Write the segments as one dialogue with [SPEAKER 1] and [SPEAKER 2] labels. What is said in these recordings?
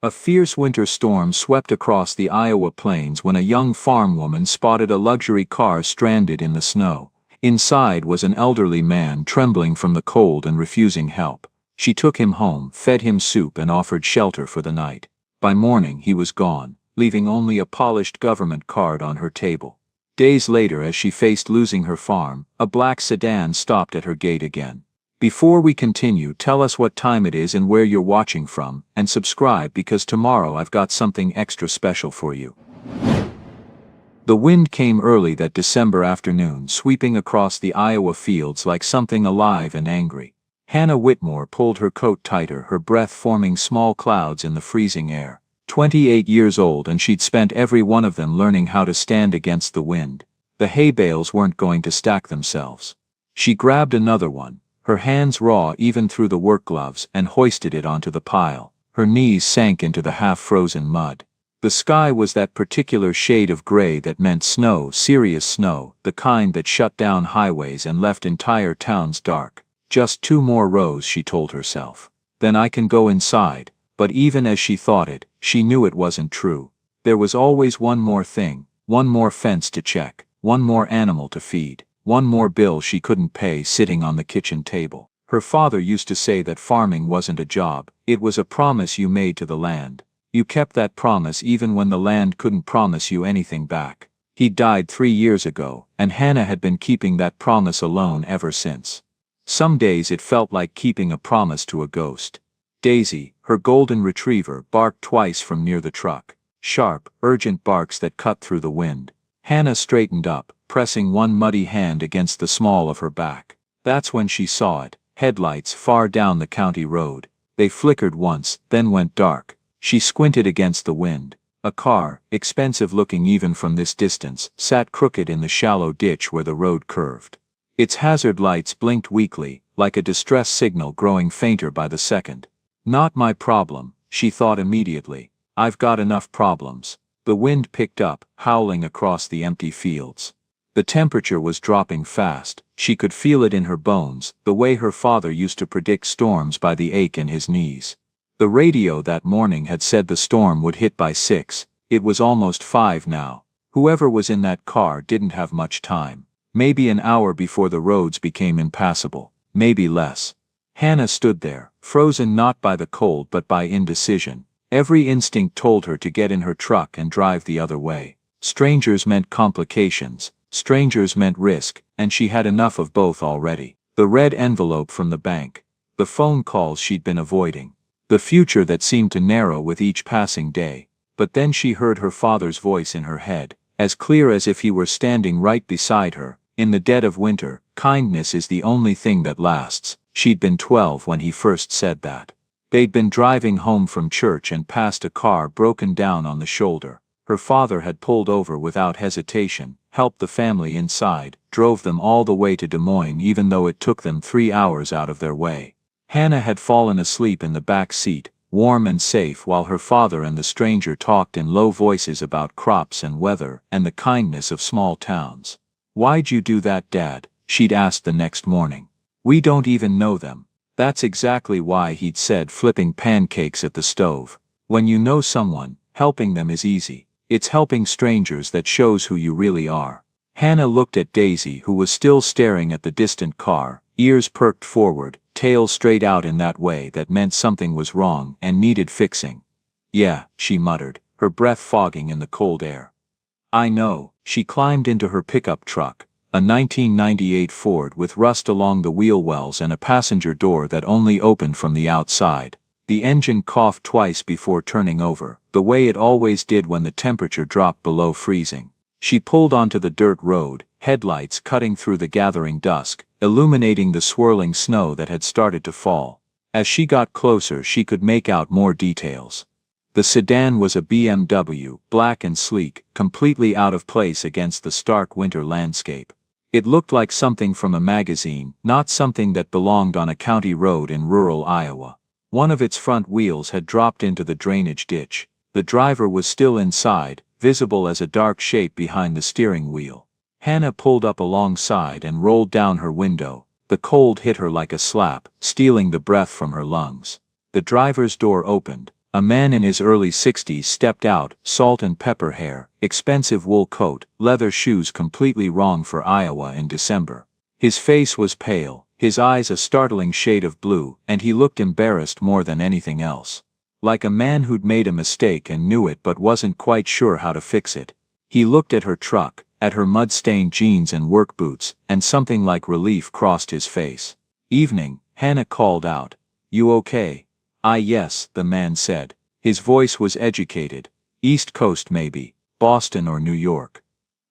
[SPEAKER 1] A fierce winter storm swept across the Iowa plains when a young farm woman spotted a luxury car stranded in the snow. Inside was an elderly man trembling from the cold and refusing help. She took him home, fed him soup and offered shelter for the night. By morning he was gone, leaving only a polished government card on her table. Days later, as she faced losing her farm, a black sedan stopped at her gate again. Before we continue, tell us what time it is and where you're watching from, and subscribe because tomorrow I've got something extra special for you. The wind came early that December afternoon, sweeping across the Iowa fields like something alive and angry. Hannah Whitmore pulled her coat tighter, her breath forming small clouds in the freezing air. 28 years old, and she'd spent every one of them learning how to stand against the wind. The hay bales weren't going to stack themselves. She grabbed another one, her hands raw even through the work gloves, and hoisted it onto the pile. Her knees sank into the half-frozen mud. The sky was that particular shade of gray that meant snow, serious snow, the kind that shut down highways and left entire towns dark. Just 2 more rows, she told herself. Then I can go inside. But even as she thought it, she knew it wasn't true. There was always one more thing, one more fence to check, one more animal to feed, one more bill she couldn't pay sitting on the kitchen table. Her father used to say that farming wasn't a job, it was a promise you made to the land. You kept that promise even when the land couldn't promise you anything back. He died 3 years ago, and Hannah had been keeping that promise alone ever since. Some days it felt like keeping a promise to a ghost. Daisy, her golden retriever, barked twice from near the truck. Sharp, urgent barks that cut through the wind. Hannah straightened up, pressing one muddy hand against the small of her back. That's when she saw it, headlights far down the county road. They flickered once, then went dark. She squinted against the wind. A car, expensive looking even from this distance, sat crooked in the shallow ditch where the road curved. Its hazard lights blinked weakly, like a distress signal growing fainter by the second. Not my problem, she thought immediately. I've got enough problems. The wind picked up, howling across the empty fields. The temperature was dropping fast. She could feel it in her bones, the way her father used to predict storms by the ache in his knees. The radio that morning had said the storm would hit by 6. It was almost 5 now. Whoever was in that car didn't have much time. Maybe an hour before the roads became impassable. Maybe less. Hannah stood there, frozen not by the cold but by indecision. Every instinct told her to get in her truck and drive the other way. Strangers meant complications, strangers meant risk, and she had enough of both already. The red envelope from the bank. The phone calls she'd been avoiding. The future that seemed to narrow with each passing day. But then she heard her father's voice in her head, as clear as if he were standing right beside her. In the dead of winter, kindness is the only thing that lasts. She'd been 12 when he first said that. They'd been driving home from church and passed a car broken down on the shoulder. Her father had pulled over without hesitation, helped the family inside, drove them all the way to Des Moines even though it took them 3 hours out of their way. Hannah had fallen asleep in the back seat, warm and safe, while her father and the stranger talked in low voices about crops and weather and the kindness of small towns. "Why'd you do that, Dad?" she'd asked the next morning. "We don't even know them." That's exactly why, he'd said, flipping pancakes at the stove. When you know someone, helping them is easy. It's helping strangers that shows who you really are. Hannah looked at Daisy, who was still staring at the distant car, ears perked forward, tail straight out in that way that meant something was wrong and needed fixing. "Yeah," she muttered, her breath fogging in the cold air. "I know." She climbed into her pickup truck, a 1998 Ford with rust along the wheel wells and a passenger door that only opened from the outside. The engine coughed twice before turning over, the way it always did when the temperature dropped below freezing. She pulled onto the dirt road, headlights cutting through the gathering dusk, illuminating the swirling snow that had started to fall. As she got closer, she could make out more details. The sedan was a BMW, black and sleek, completely out of place against the stark winter landscape. It looked like something from a magazine, not something that belonged on a county road in rural Iowa. One of its front wheels had dropped into the drainage ditch. The driver was still inside, visible as a dark shape behind the steering wheel. Hannah pulled up alongside and rolled down her window. The cold hit her like a slap, stealing the breath from her lungs. The driver's door opened. A man in his early 60s stepped out, salt and pepper hair, expensive wool coat, leather shoes, completely wrong for Iowa in December. His face was pale, his eyes a startling shade of blue, and he looked embarrassed more than anything else. Like a man who'd made a mistake and knew it but wasn't quite sure how to fix it. He looked at her truck, at her mud-stained jeans and work boots, and something like relief crossed his face. "Evening," Hannah called out. "You okay?" Yes," the man said. His voice was educated. "East Coast maybe, Boston or New York."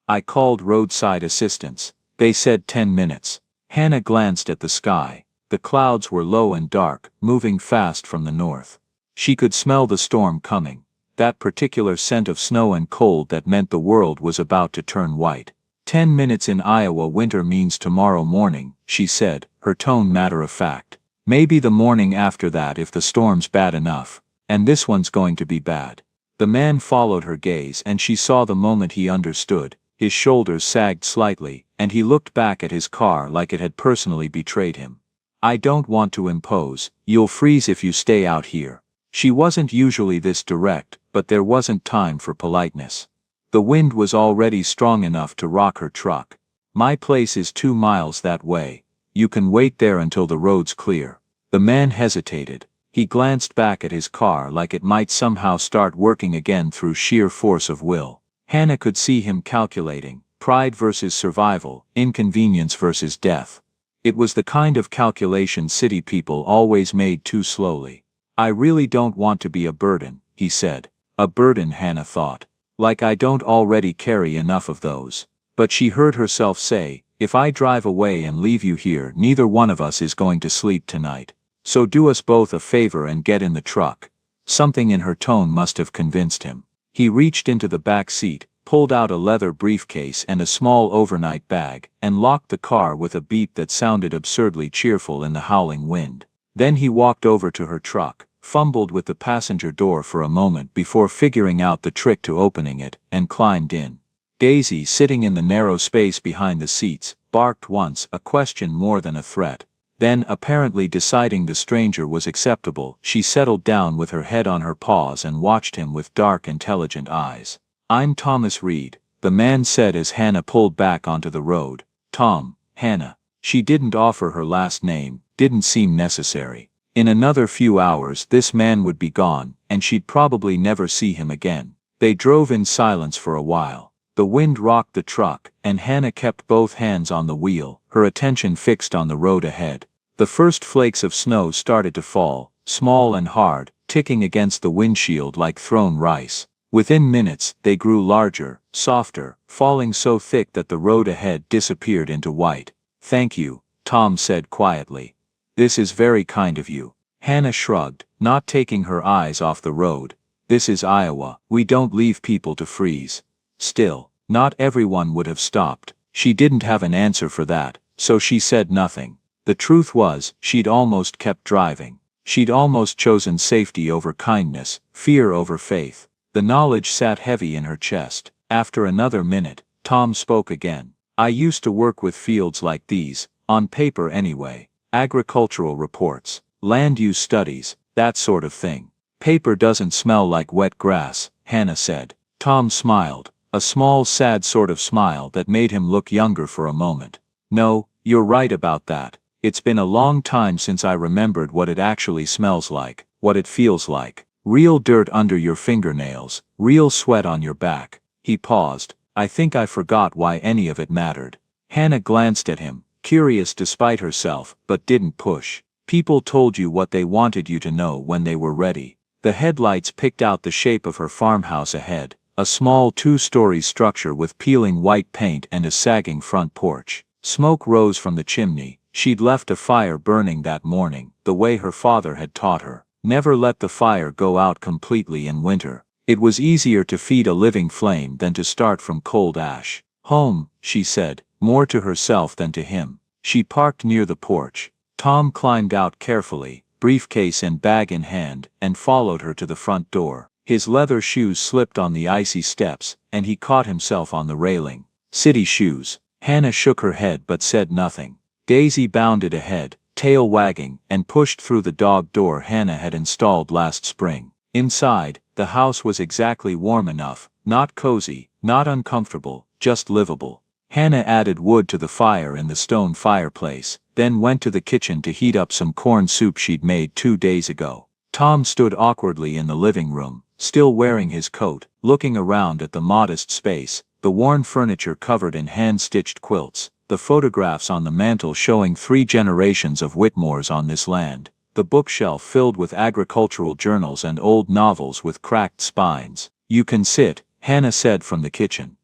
[SPEAKER 1] "I called roadside assistance. They said 10 minutes. Hannah glanced at the sky. The clouds were low and dark, moving fast from the north. She could smell the storm coming. That particular scent of snow and cold that meant the world was about to turn white. 10 minutes in Iowa winter means tomorrow morning, she said, her tone matter of fact. Maybe the morning after that if the storm's bad enough. And this one's going to be bad. The man followed her gaze and she saw the moment he understood. His shoulders sagged slightly, and he looked back at his car like it had personally betrayed him. "I don't want to impose, you'll freeze if you stay out here." She wasn't usually this direct, but there wasn't time for politeness. The wind was already strong enough to rock her truck. "My place is 2 miles that way. You can wait there until the road's clear." The man hesitated. He glanced back at his car like it might somehow start working again through sheer force of will. Hannah could see him calculating, pride versus survival, inconvenience versus death. It was the kind of calculation city people always made too slowly. "I really don't want to be a burden," he said. A burden, Hannah thought. Like I don't already carry enough of those. But she heard herself say, "If I drive away and leave you here, neither one of us is going to sleep tonight. So do us both a favor and get in the truck." Something in her tone must have convinced him. He reached into the back seat, pulled out a leather briefcase and a small overnight bag, and locked the car with a beep that sounded absurdly cheerful in the howling wind. Then he walked over to her truck, fumbled with the passenger door for a moment before figuring out the trick to opening it, and climbed in. Daisy, sitting in the narrow space behind the seats, barked once, a question more than a threat. Then, apparently deciding the stranger was acceptable, she settled down with her head on her paws and watched him with dark, intelligent eyes. "I'm Thomas Reed," the man said as Hannah pulled back onto the road. "Tom, Hannah." She didn't offer her last name, didn't seem necessary. In another few hours this man would be gone, and she'd probably never see him again. They drove in silence for a while. The wind rocked the truck, and Hannah kept both hands on the wheel, her attention fixed on the road ahead. The first flakes of snow started to fall, small and hard, ticking against the windshield like thrown rice. Within minutes, they grew larger, softer, falling so thick that the road ahead disappeared into white. "Thank you," Tom said quietly. "This is very kind of you." Hannah shrugged, not taking her eyes off the road. "This is Iowa, we don't leave people to freeze." Still, not everyone would have stopped. She didn't have an answer for that, so she said nothing. The truth was, she'd almost kept driving. She'd almost chosen safety over kindness, fear over faith. The knowledge sat heavy in her chest. After another minute, Tom spoke again. "I used to work with fields like these, on paper anyway. Agricultural reports, land use studies, that sort of thing." "Paper doesn't smell like wet grass," Hannah said. Tom smiled, a small sad sort of smile that made him look younger for a moment. "No, you're right about that. It's been a long time since I remembered what it actually smells like, what it feels like. Real dirt under your fingernails, real sweat on your back." He paused. "I think I forgot why any of it mattered." Hannah glanced at him, curious despite herself, but didn't push. "People told you what they wanted you to know when they were ready." The headlights picked out the shape of her farmhouse ahead, a small 2-story structure with peeling white paint and a sagging front porch. Smoke rose from the chimney. She'd left a fire burning that morning, the way her father had taught her. Never let the fire go out completely in winter. It was easier to feed a living flame than to start from cold ash. "Home," she said, more to herself than to him. She parked near the porch. Tom climbed out carefully, briefcase and bag in hand, and followed her to the front door. His leather shoes slipped on the icy steps, and he caught himself on the railing. "City shoes." Hannah shook her head but said nothing. Daisy bounded ahead, tail wagging, and pushed through the dog door Hannah had installed last spring. Inside, the house was exactly warm enough, not cozy, not uncomfortable, just livable. Hannah added wood to the fire in the stone fireplace, then went to the kitchen to heat up some corn soup she'd made 2 days ago. Tom stood awkwardly in the living room, still wearing his coat, looking around at the modest space, the worn furniture covered in hand-stitched quilts, the photographs on the mantel showing 3 generations of Whitmores on this land, the bookshelf filled with agricultural journals and old novels with cracked spines. "You can sit," Hannah said from the kitchen.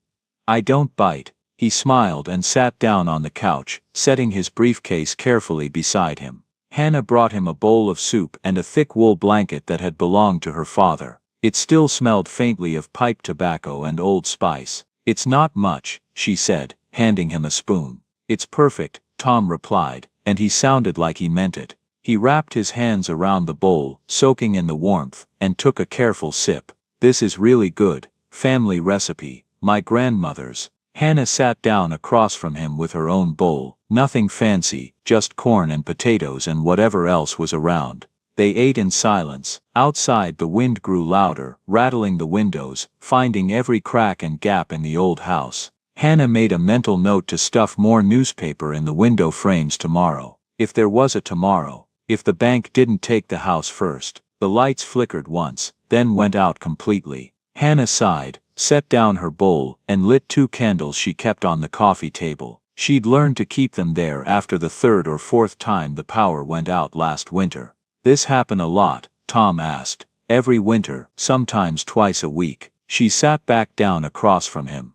[SPEAKER 1] "I don't bite." He smiled and sat down on the couch, setting his briefcase carefully beside him. Hannah brought him a bowl of soup and a thick wool blanket that had belonged to her father. It still smelled faintly of pipe tobacco and Old Spice. "It's not much," she said, handing him a spoon. "It's perfect," Tom replied, and he sounded like he meant it. He wrapped his hands around the bowl, soaking in the warmth, and took a careful sip. "This is really good. Family recipe. My grandmother's." Hannah sat down across from him with her own bowl, nothing fancy, just corn and potatoes and whatever else was around. They ate in silence. Outside the wind grew louder, rattling the windows, finding every crack and gap in the old house. Hannah made a mental note to stuff more newspaper in the window frames tomorrow. If there was a tomorrow. If the bank didn't take the house first. The lights flickered once, then went out completely. Hannah sighed, set down her bowl, and lit 2 candles she kept on the coffee table. She'd learned to keep them there after the 3rd or 4th time the power went out last winter. "This happen a lot?" Tom asked. "Every winter, sometimes twice a week." She sat back down across from him.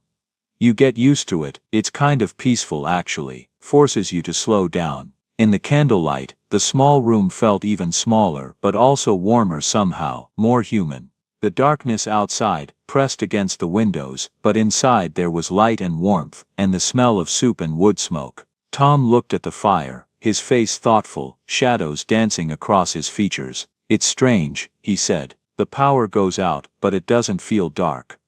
[SPEAKER 1] "You get used to it. It's kind of peaceful actually. Forces you to slow down." In the candlelight, the small room felt even smaller but also warmer somehow, more human. The darkness outside, pressed against the windows, but inside there was light and warmth, and the smell of soup and wood smoke. Tom looked at the fire, his face thoughtful, shadows dancing across his features. "It's strange," he said. "The power goes out, but it doesn't feel dark."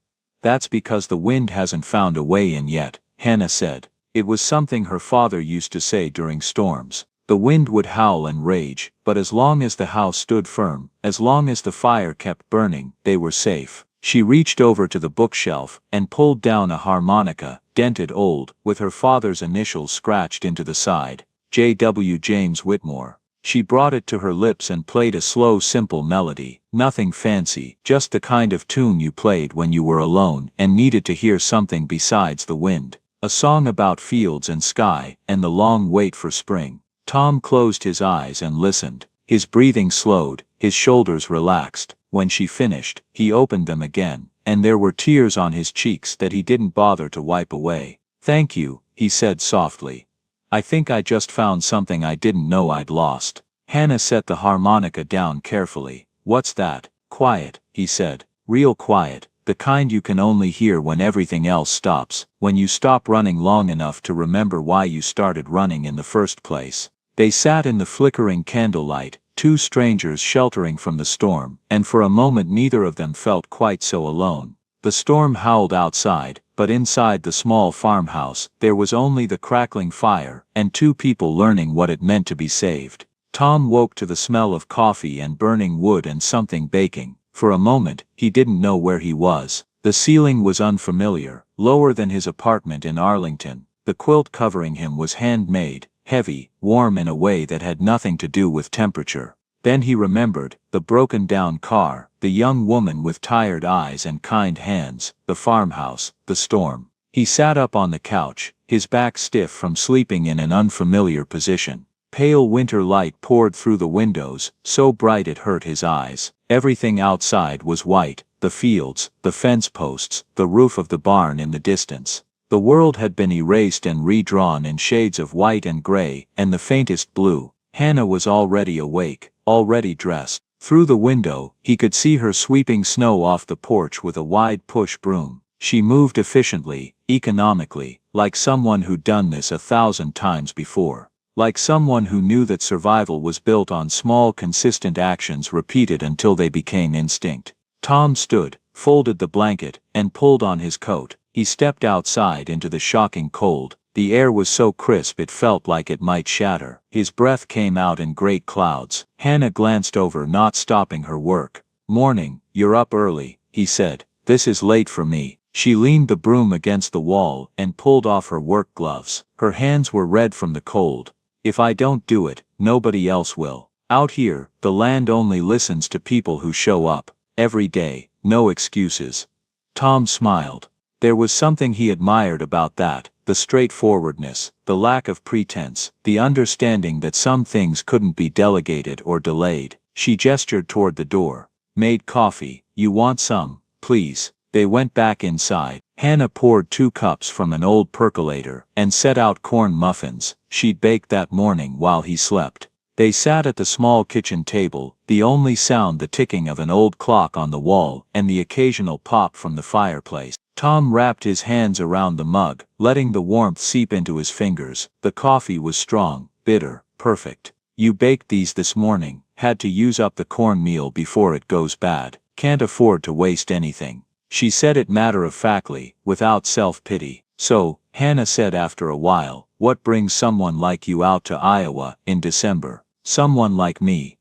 [SPEAKER 1] "That's because the wind hasn't found a way in yet," Hannah said. It was something her father used to say during storms. The wind would howl and rage, but as long as the house stood firm, as long as the fire kept burning, they were safe. She reached over to the bookshelf and pulled down a harmonica, dented old, with her father's initials scratched into the side. J.W. James Whitmore. She brought it to her lips and played a slow, simple melody. Nothing fancy, just the kind of tune you played when you were alone and needed to hear something besides the wind. A song about fields and sky and the long wait for spring. Tom closed his eyes and listened. His breathing slowed, his shoulders relaxed. When she finished, he opened them again, and there were tears on his cheeks that he didn't bother to wipe away. "Thank you," he said softly. "I think I just found something I didn't know I'd lost." Hannah set the harmonica down carefully. "What's that?" "Quiet," he said. "Real quiet. The kind you can only hear when everything else stops, when you stop running long enough to remember why you started running in the first place." They sat in the flickering candlelight, 2 strangers sheltering from the storm, and for a moment neither of them felt quite so alone. The storm howled outside, but inside the small farmhouse, there was only the crackling fire, and 2 people learning what it meant to be saved. Tom woke to the smell of coffee and burning wood and something baking. For a moment, he didn't know where he was. The ceiling was unfamiliar, lower than his apartment in Arlington. The quilt covering him was handmade, heavy, warm in a way that had nothing to do with temperature. Then he remembered, the broken-down car, the young woman with tired eyes and kind hands, the farmhouse, the storm. He sat up on the couch, his back stiff from sleeping in an unfamiliar position. Pale winter light poured through the windows, so bright it hurt his eyes. Everything outside was white, the fields, the fence posts, the roof of the barn in the distance. The world had been erased and redrawn in shades of white and gray, and the faintest blue. Hannah was already awake, already dressed. Through the window, he could see her sweeping snow off the porch with a wide push broom. She moved efficiently, economically, like someone who'd done this 1,000 times before. Like someone who knew that survival was built on small consistent actions repeated until they became instinct. Tom stood, folded the blanket, and pulled on his coat. He stepped outside into the shocking cold. The air was so crisp it felt like it might shatter. His breath came out in great clouds. Hannah glanced over, not stopping her work. Morning, you're up early, he said. This is late for me. She leaned the broom against the wall and pulled off her work gloves. Her hands were red from the cold. If I don't do it, nobody else will. Out here, the land only listens to people who show up. Every day, no excuses. Tom smiled. There was something he admired about that, the straightforwardness, the lack of pretense, the understanding that some things couldn't be delegated or delayed. She gestured toward the door. Made coffee, you want some, please? They went back inside. Hannah poured 2 cups from an old percolator and set out corn muffins she'd baked that morning while he slept. They sat at the small kitchen table, the only sound the ticking of an old clock on the wall and the occasional pop from the fireplace. Tom wrapped his hands around the mug, letting the warmth seep into his fingers. The coffee was strong, bitter, perfect. You baked these this morning, had to use up the cornmeal before it goes bad. Can't afford to waste anything. She said it matter-of-factly, without self-pity. So, Hannah said after a while, what brings someone like you out to Iowa in December? Someone like me.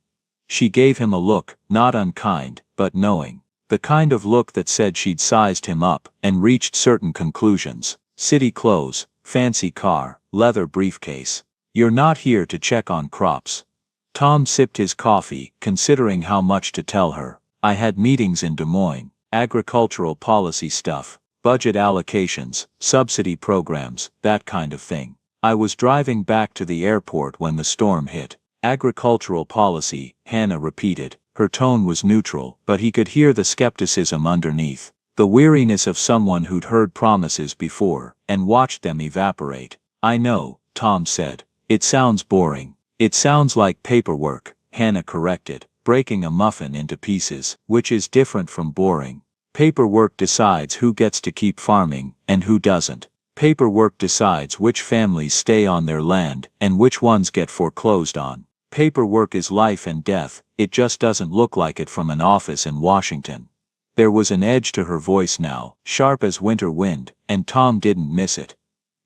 [SPEAKER 1] She gave him a look, not unkind, but knowing. The kind of look that said she'd sized him up and reached certain conclusions. City clothes, fancy car, leather briefcase. You're not here to check on crops. Tom sipped his coffee, considering how much to tell her. I had meetings in Des Moines, agricultural policy stuff, budget allocations, subsidy programs, that kind of thing. I was driving back to the airport when the storm hit. Agricultural policy, Hannah repeated. Her tone was neutral, but he could hear the skepticism underneath. The weariness of someone who'd heard promises before and watched them evaporate. I know, Tom said. It sounds boring. It sounds like paperwork, Hannah corrected, breaking a muffin into pieces, which is different from boring. Paperwork decides who gets to keep farming and who doesn't. Paperwork decides which families stay on their land and which ones get foreclosed on. Paperwork is life and death, it just doesn't look like it from an office in Washington. There was an edge to her voice now, sharp as winter wind, and Tom didn't miss it.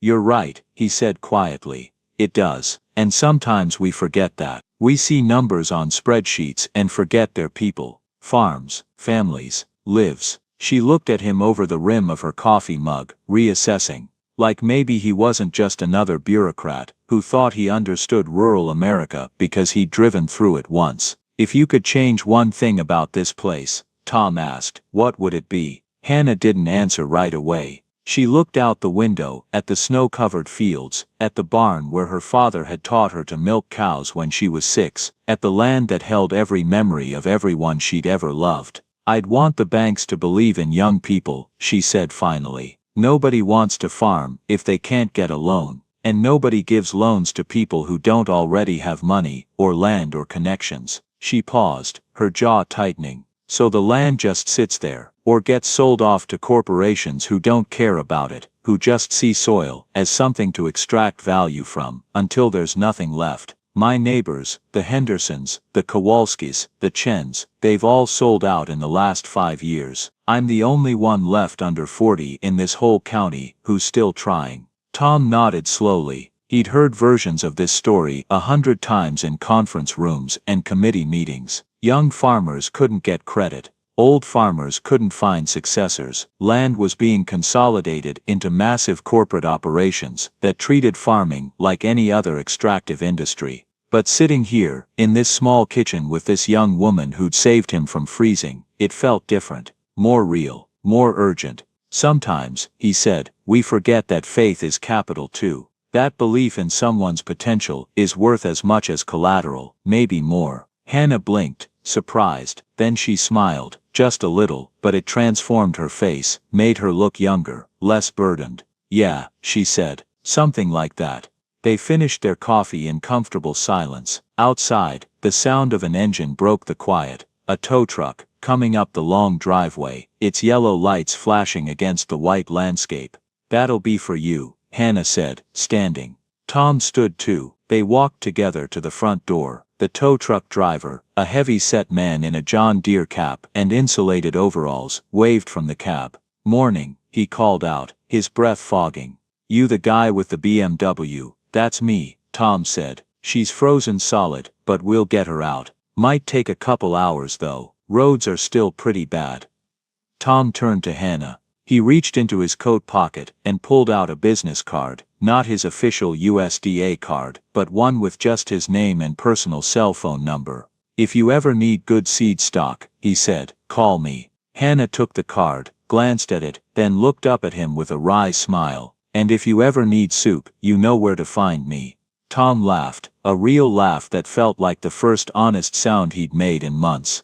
[SPEAKER 1] You're right, he said quietly. It does, and sometimes we forget that. We see numbers on spreadsheets and forget they're people, farms, families, lives. She looked at him over the rim of her coffee mug, reassessing. Like maybe he wasn't just another bureaucrat who thought he understood rural America because he'd driven through it once. If you could change one thing about this place, Tom asked, what would it be? Hannah didn't answer right away. She looked out the window, at the snow-covered fields, at the barn where her father had taught her to milk cows when she was 6, at the land that held every memory of everyone she'd ever loved. I'd want the banks to believe in young people, she said finally. Nobody wants to farm if they can't get a loan, and nobody gives loans to people who don't already have money, or land or connections. She paused, her jaw tightening. So the land just sits there, or gets sold off to corporations who don't care about it, who just see soil as something to extract value from, until there's nothing left. My neighbors, the Hendersons, the Kowalskis, the Chens, they've all sold out in the last 5 years. I'm the only one left under 40 in this whole county who's still trying. Tom nodded slowly. He'd heard versions of this story 100 times in conference rooms and committee meetings. Young farmers couldn't get credit. Old farmers couldn't find successors. Land was being consolidated into massive corporate operations that treated farming like any other extractive industry. But sitting here, in this small kitchen with this young woman who'd saved him from freezing, it felt different, more real, more urgent. Sometimes, he said, we forget that faith is capital too. That belief in someone's potential is worth as much as collateral, maybe more. Hannah blinked, surprised, then she smiled, just a little, but it transformed her face, made her look younger, less burdened. Yeah, she said, something like that. They finished their coffee in comfortable silence. Outside, the sound of an engine broke the quiet. A tow truck, coming up the long driveway, its yellow lights flashing against the white landscape. That'll be for you, Hannah said, standing. Tom stood too. They walked together to the front door. The tow truck driver, a heavy-set man in a John Deere cap and insulated overalls, waved from the cab. Morning, he called out, his breath fogging. You the guy with the BMW? That's me, Tom said. She's frozen solid, but we'll get her out. Might take a couple hours though. Roads are still pretty bad. Tom turned to Hannah. He reached into his coat pocket and pulled out a business card, not his official USDA card, but one with just his name and personal cell phone number. "If you ever need good seed stock," he said, "call me." Hannah took the card, glanced at it, then looked up at him with a wry smile. "And if you ever need soup, you know where to find me." Tom laughed, a real laugh that felt like the first honest sound he'd made in months.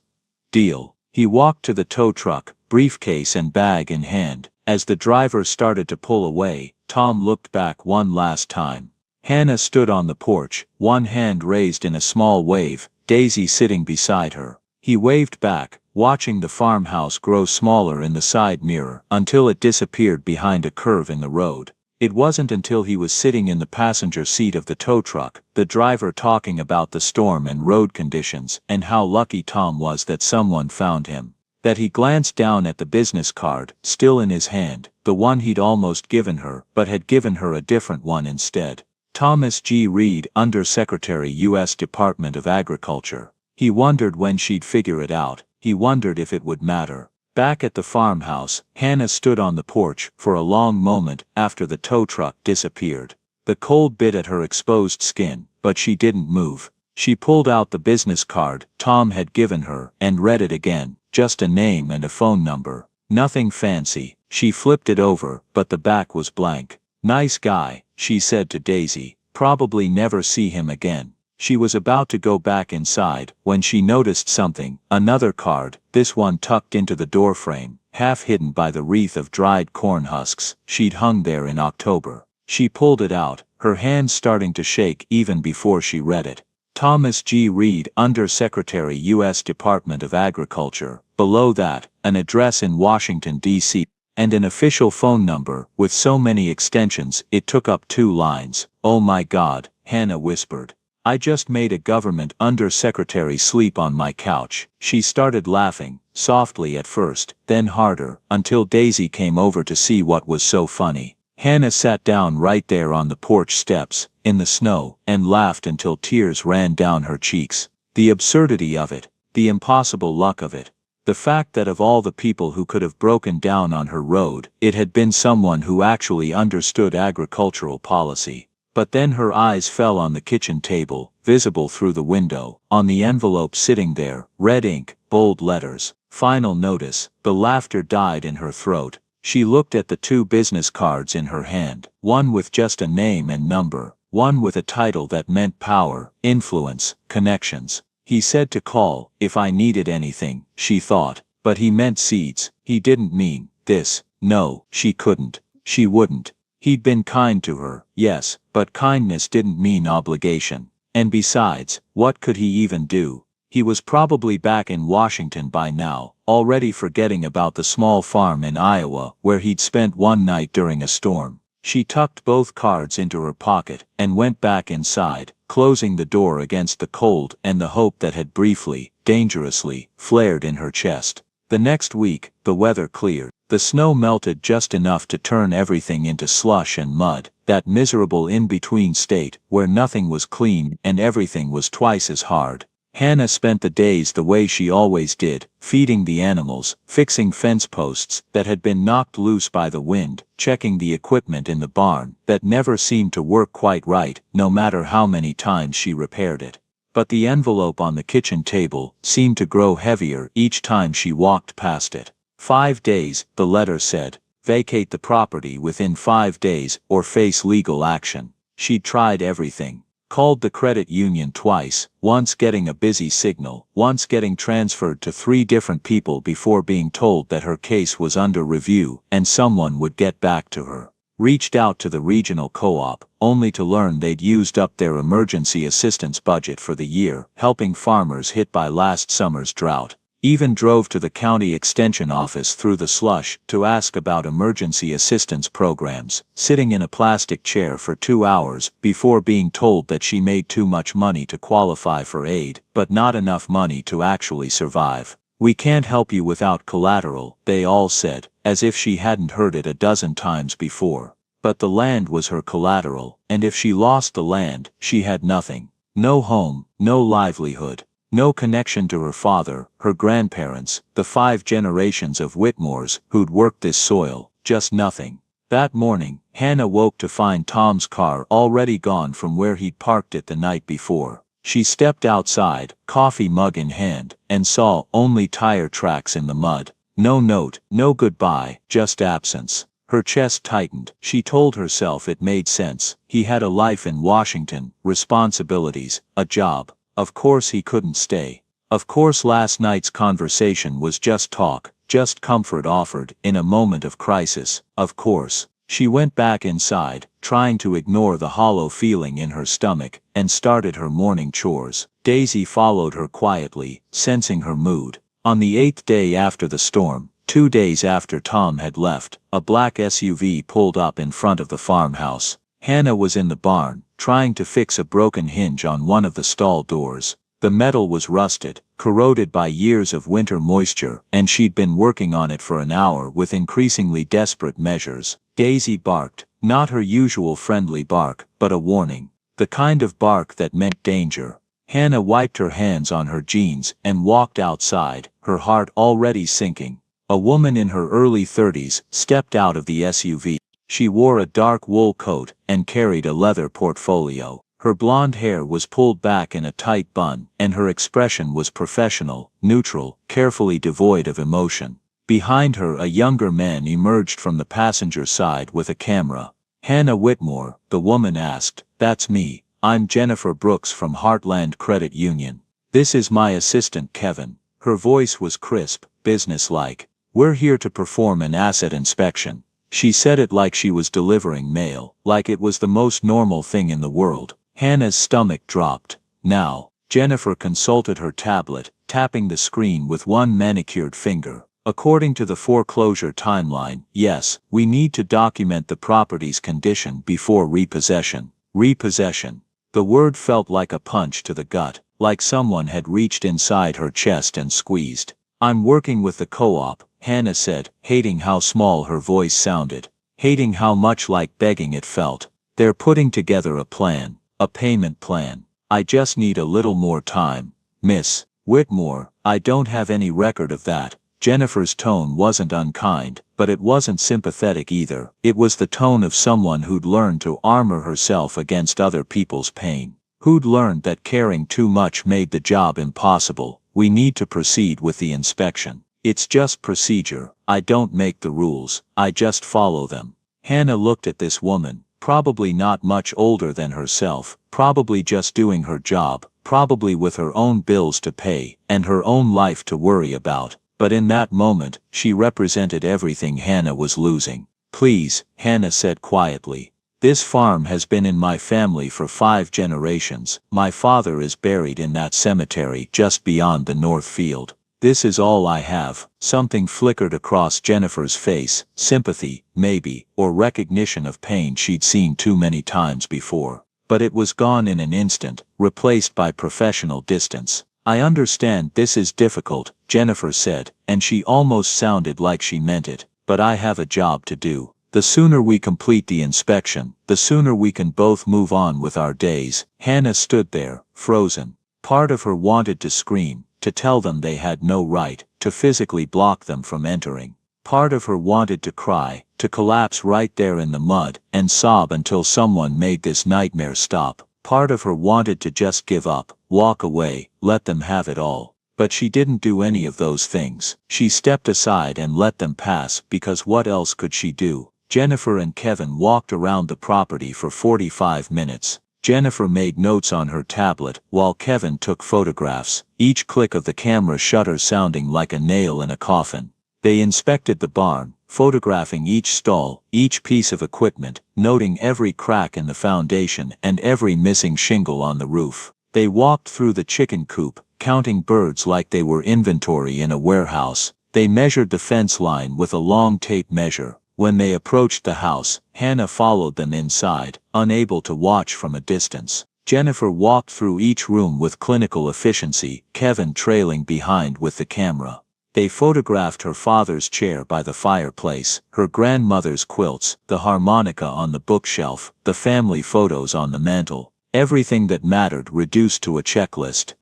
[SPEAKER 1] "Deal." He walked to the tow truck, briefcase and bag in hand. As the driver started to pull away, Tom looked back one last time. Hannah stood on the porch, one hand raised in a small wave, Daisy sitting beside her. He waved back, watching the farmhouse grow smaller in the side mirror until it disappeared behind a curve in the road. It wasn't until he was sitting in the passenger seat of the tow truck, the driver talking about the storm and road conditions and how lucky Tom was that someone found him, that he glanced down at the business card, still in his hand, the one he'd almost given her, but had given her a different one instead. Thomas G. Reed, Undersecretary, U.S. Department of Agriculture. He wondered when she'd figure it out. He wondered if it would matter. Back at the farmhouse, Hannah stood on the porch for a long moment after the tow truck disappeared. The cold bit at her exposed skin, but she didn't move. She pulled out the business card Tom had given her and read it again, just a name and a phone number. Nothing fancy. She flipped it over, but the back was blank. "Nice guy," she said to Daisy. "Probably never see him again." She was about to go back inside when she noticed something, another card, this one tucked into the doorframe, half hidden by the wreath of dried corn husks she'd hung there in October. She pulled it out, her hands starting to shake even before she read it. Thomas G. Reed, Undersecretary, U.S. Department of Agriculture. Below that, an address in Washington, D.C., and an official phone number with so many extensions it took up 2 lines. "Oh my God," Hannah whispered. "I just made a government undersecretary sleep on my couch." She started laughing, softly at first, then harder, until Daisy came over to see what was so funny. Hannah sat down right there on the porch steps, in the snow, and laughed until tears ran down her cheeks. The absurdity of it, the impossible luck of it. The fact that of all the people who could have broken down on her road, it had been someone who actually understood agricultural policy. But then her eyes fell on the kitchen table, visible through the window, on the envelope sitting there, red ink, bold letters, "Final notice." The laughter died in her throat. She looked at the 2 business cards in her hand, one with just a name and number, one with a title that meant power, influence, connections. He said to call, if I needed anything, she thought, but he meant seeds. He didn't mean this. No, she couldn't. She wouldn't. He'd been kind to her, yes, but kindness didn't mean obligation. And besides, what could he even do? He was probably back in Washington by now, already forgetting about the small farm in Iowa where he'd spent one night during a storm. She tucked both cards into her pocket and went back inside, closing the door against the cold and the hope that had briefly, dangerously, flared in her chest. The next week, the weather cleared. The snow melted just enough to turn everything into slush and mud, that miserable in-between state where nothing was clean and everything was twice as hard. Hannah spent the days the way she always did, feeding the animals, fixing fence posts that had been knocked loose by the wind, checking the equipment in the barn that never seemed to work quite right, no matter how many times she repaired it. But the envelope on the kitchen table seemed to grow heavier each time she walked past it. 5 days, the letter said. Vacate the property within 5 days or face legal action. She'd tried everything. Called the credit union twice, once getting a busy signal, once getting transferred to 3 different people before being told that her case was under review and someone would get back to her. Reached out to the regional co-op, only to learn they'd used up their emergency assistance budget for the year, helping farmers hit by last summer's drought. Even drove to the county extension office through the slush to ask about emergency assistance programs, sitting in a plastic chair for 2 hours before being told that she made too much money to qualify for aid, but not enough money to actually survive. We can't help you without collateral, they all said, as if she hadn't heard it a dozen times before. But the land was her collateral, and if she lost the land, she had nothing. No home, no livelihood. No connection to her father, her grandparents, the 5 generations of Whitmores who'd worked this soil, just nothing. That morning, Hannah woke to find Tom's car already gone from where he'd parked it the night before. She stepped outside, coffee mug in hand, and saw only tire tracks in the mud. No note, no goodbye, just absence. Her chest tightened. She told herself it made sense. He had a life in Washington, responsibilities, a job. Of course he couldn't stay. Of course last night's conversation was just talk, just comfort offered in a moment of crisis. Of course. She went back inside, trying to ignore the hollow feeling in her stomach, and started her morning chores. Daisy followed her quietly, sensing her mood. On the 8th day after the storm, 2 days after Tom had left, a black SUV pulled up in front of the farmhouse. Hannah was in the barn, trying to fix a broken hinge on one of the stall doors. The metal was rusted, corroded by years of winter moisture, and she'd been working on it for an hour with increasingly desperate measures. Daisy barked, not her usual friendly bark, but a warning. The kind of bark that meant danger. Hannah wiped her hands on her jeans and walked outside, her heart already sinking. A woman in her early 30s stepped out of the SUV. She wore a dark wool coat and carried a leather portfolio. Her blonde hair was pulled back in a tight bun, and her expression was professional, neutral, carefully devoid of emotion. Behind her a younger man emerged from the passenger side with a camera. "Hannah Whitmore," the woman asked. "That's me. I'm Jennifer Brooks from Heartland Credit Union. This is my assistant Kevin." Her voice was crisp, businesslike. "We're here to perform an asset inspection." She said it like she was delivering mail, like it was the most normal thing in the world. Hannah's stomach dropped. Now, Jennifer consulted her tablet, tapping the screen with one manicured finger. "According to the foreclosure timeline, yes, we need to document the property's condition before repossession." Repossession. The word felt like a punch to the gut, like someone had reached inside her chest and squeezed. "I'm working with the co-op," Hannah said, hating how small her voice sounded, hating how much like begging it felt. "They're putting together a plan, a payment plan. I just need a little more time. Miss Whitmore, I don't have any record of that." Jennifer's tone wasn't unkind, but it wasn't sympathetic either. It was the tone of someone who'd learned to armor herself against other people's pain. Who'd learned that caring too much made the job impossible. "We need to proceed with the inspection. It's just procedure. I don't make the rules, I just follow them." Hannah looked at this woman, probably not much older than herself, probably just doing her job, probably with her own bills to pay, and her own life to worry about. But in that moment, she represented everything Hannah was losing. "Please," Hannah said quietly. "This farm has been in my family for 5 generations. My father is buried in that cemetery just beyond the north field. This is all I have." Something flickered across Jennifer's face, sympathy, maybe, or recognition of pain she'd seen too many times before. But it was gone in an instant, replaced by professional distance. "I understand this is difficult," Jennifer said, and she almost sounded like she meant it, "but I have a job to do. The sooner we complete the inspection, the sooner we can both move on with our days." Hannah stood there, frozen. Part of her wanted to scream, to tell them they had no right, to physically block them from entering. Part of her wanted to cry, to collapse right there in the mud, and sob until someone made this nightmare stop. Part of her wanted to just give up, walk away, let them have it all. But she didn't do any of those things. She stepped aside and let them pass because what else could she do? Jennifer and Kevin walked around the property for 45 minutes. Jennifer made notes on her tablet while Kevin took photographs, each click of the camera shutter sounding like a nail in a coffin. They inspected the barn, photographing each stall, each piece of equipment, noting every crack in the foundation and every missing shingle on the roof. They walked through the chicken coop, counting birds like they were inventory in a warehouse. They measured the fence line with a long tape measure. When they approached the house, Hannah followed them inside, unable to watch from a distance. Jennifer walked through each room with clinical efficiency, Kevin trailing behind with the camera. They photographed her father's chair by the fireplace, her grandmother's quilts, the harmonica on the bookshelf, the family photos on the mantel. Everything that mattered reduced to a checklist.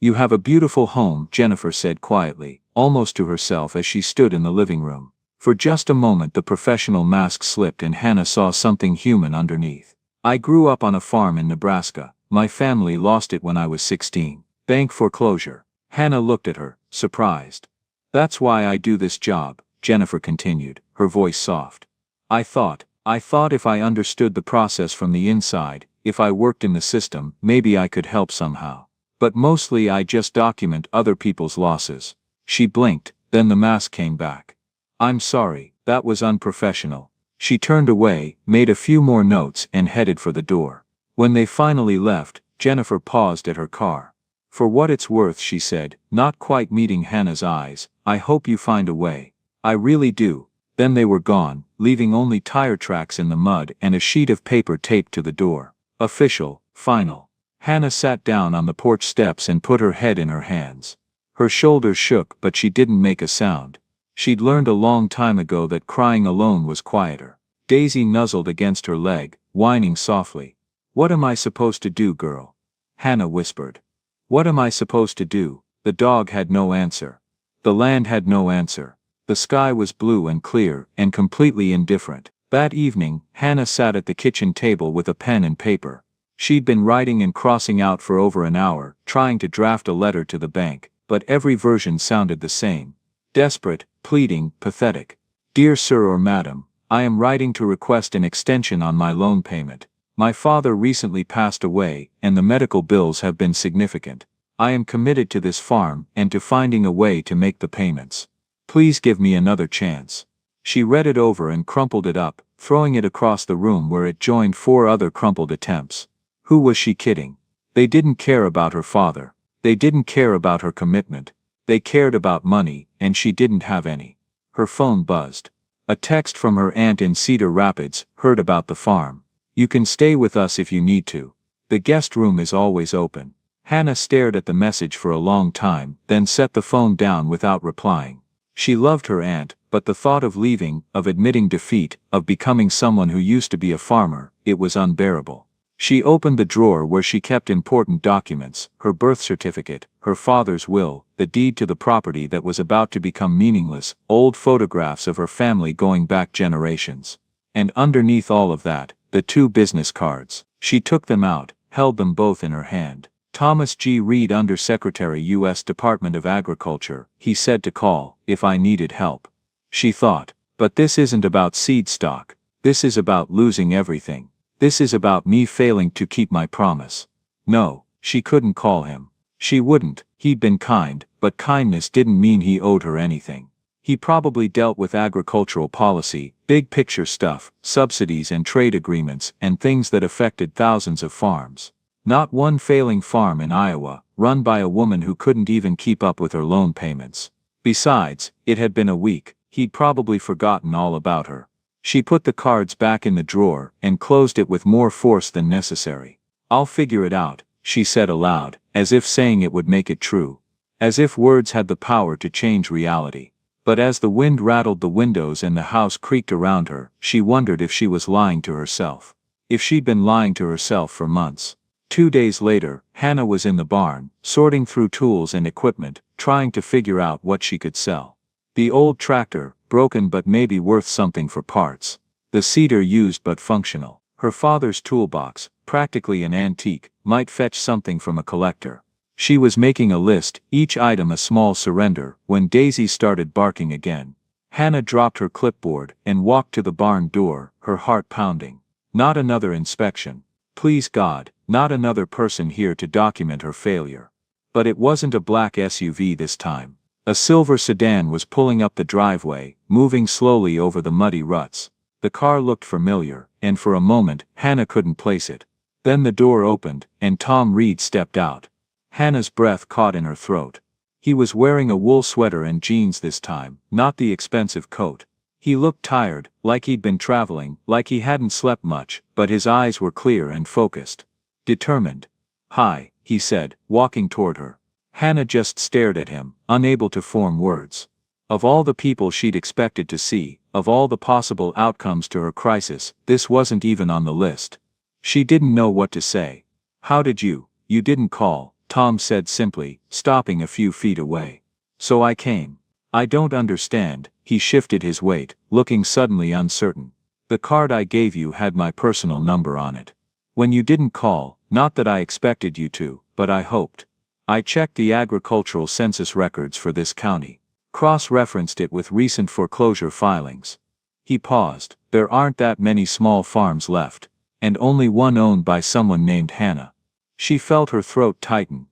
[SPEAKER 1] You have a beautiful home, Jennifer said quietly, almost to herself as she stood in the living room. For just a moment the professional mask slipped and Hannah saw something human underneath. I grew up on a farm in Nebraska. My family lost it when I was 16. Bank foreclosure. Hannah looked at her, surprised. That's why I do this job, Jennifer continued, her voice soft. I thought if I understood the process from the inside, if I worked in the system, maybe I could help somehow. But mostly I just document other people's losses. She blinked, then the mask came back. I'm sorry, that was unprofessional. She turned away, made a few more notes and headed for the door. When they finally left, Jennifer paused at her car. For what it's worth, she said, not quite meeting Hannah's eyes, I hope you find a way. I really do. Then they were gone, leaving only tire tracks in the mud and a sheet of paper taped to the door. Official, final. Hannah sat down on the porch steps and put her head in her hands. Her shoulders shook, but she didn't make a sound. She'd learned a long time ago that crying alone was quieter. Daisy nuzzled against her leg, whining softly. What am I supposed to do, girl? Hannah whispered. What am I supposed to do? The dog had no answer. The land had no answer. The sky was blue and clear and completely indifferent. That evening, Hannah sat at the kitchen table with a pen and paper. She'd been writing and crossing out for over an hour, trying to draft a letter to the bank, but every version sounded the same. Desperate, pleading, pathetic. Dear Sir or Madam, I am writing to request an extension on my loan payment. My father recently passed away, and the medical bills have been significant. I am committed to this farm and to finding a way to make the payments. Please give me another chance. She read it over and crumpled it up, throwing it across the room where it joined 4 other crumpled attempts. Who was she kidding? They didn't care about her father. They didn't care about her commitment. They cared about money, and she didn't have any. Her phone buzzed. A text from her aunt in Cedar Rapids, heard about the farm. You can stay with us if you need to. The guest room is always open. Hannah stared at the message for a long time, then set the phone down without replying. She loved her aunt, but the thought of leaving, of admitting defeat, of becoming someone who used to be a farmer, it was unbearable. She opened the drawer where she kept important documents, her birth certificate, her father's will, the deed to the property that was about to become meaningless, old photographs of her family going back generations. And underneath all of that, the 2 business cards. She took them out, held them both in her hand. Thomas G. Reed, Undersecretary, U.S. Department of Agriculture, he said to call, if I needed help. She thought, but this isn't about seed stock. This is about losing everything. This is about me failing to keep my promise. No, she couldn't call him. She wouldn't. He'd been kind, but kindness didn't mean he owed her anything. He probably dealt with agricultural policy, big picture stuff, subsidies and trade agreements, and things that affected thousands of farms. Not one failing farm in Iowa, run by a woman who couldn't even keep up with her loan payments. Besides, it had been a week. He'd probably forgotten all about her. She put the cards back in the drawer and closed it with more force than necessary. I'll figure it out, she said aloud, as if saying it would make it true. As if words had the power to change reality. But as the wind rattled the windows and the house creaked around her, she wondered if she was lying to herself. If she'd been lying to herself for months. 2 days later, Hannah was in the barn, sorting through tools and equipment, trying to figure out what she could sell. The old tractor, broken but maybe worth something for parts. The seeder used but functional. Her father's toolbox, practically an antique, might fetch something from a collector. She was making a list, each item a small surrender, when Daisy started barking again. Hannah dropped her clipboard and walked to the barn door, her heart pounding. Not another inspection. Please God, not another person here to document her failure. But it wasn't a black SUV this time. A silver sedan was pulling up the driveway, moving slowly over the muddy ruts. The car looked familiar, and for a moment, Hannah couldn't place it. Then the door opened, and Tom Reed stepped out. Hannah's breath caught in her throat. He was wearing a wool sweater and jeans this time, not the expensive coat. He looked tired, like he'd been traveling, like he hadn't slept much, but his eyes were clear and focused. Determined. Hi, he said, walking toward her. Hannah just stared at him, unable to form words. Of all the people she'd expected to see, of all the possible outcomes to her crisis, this wasn't even on the list. She didn't know what to say. How did you didn't call, Tom said simply, stopping a few feet away. So I came. I don't understand. He shifted his weight, looking suddenly uncertain. The card I gave you had my personal number on it. When you didn't call, not that I expected you to, but I hoped. I checked the agricultural census records for this county. Cross-referenced it with recent foreclosure filings. He paused. There aren't that many small farms left, and only one owned by someone named Hannah. She felt her throat tighten.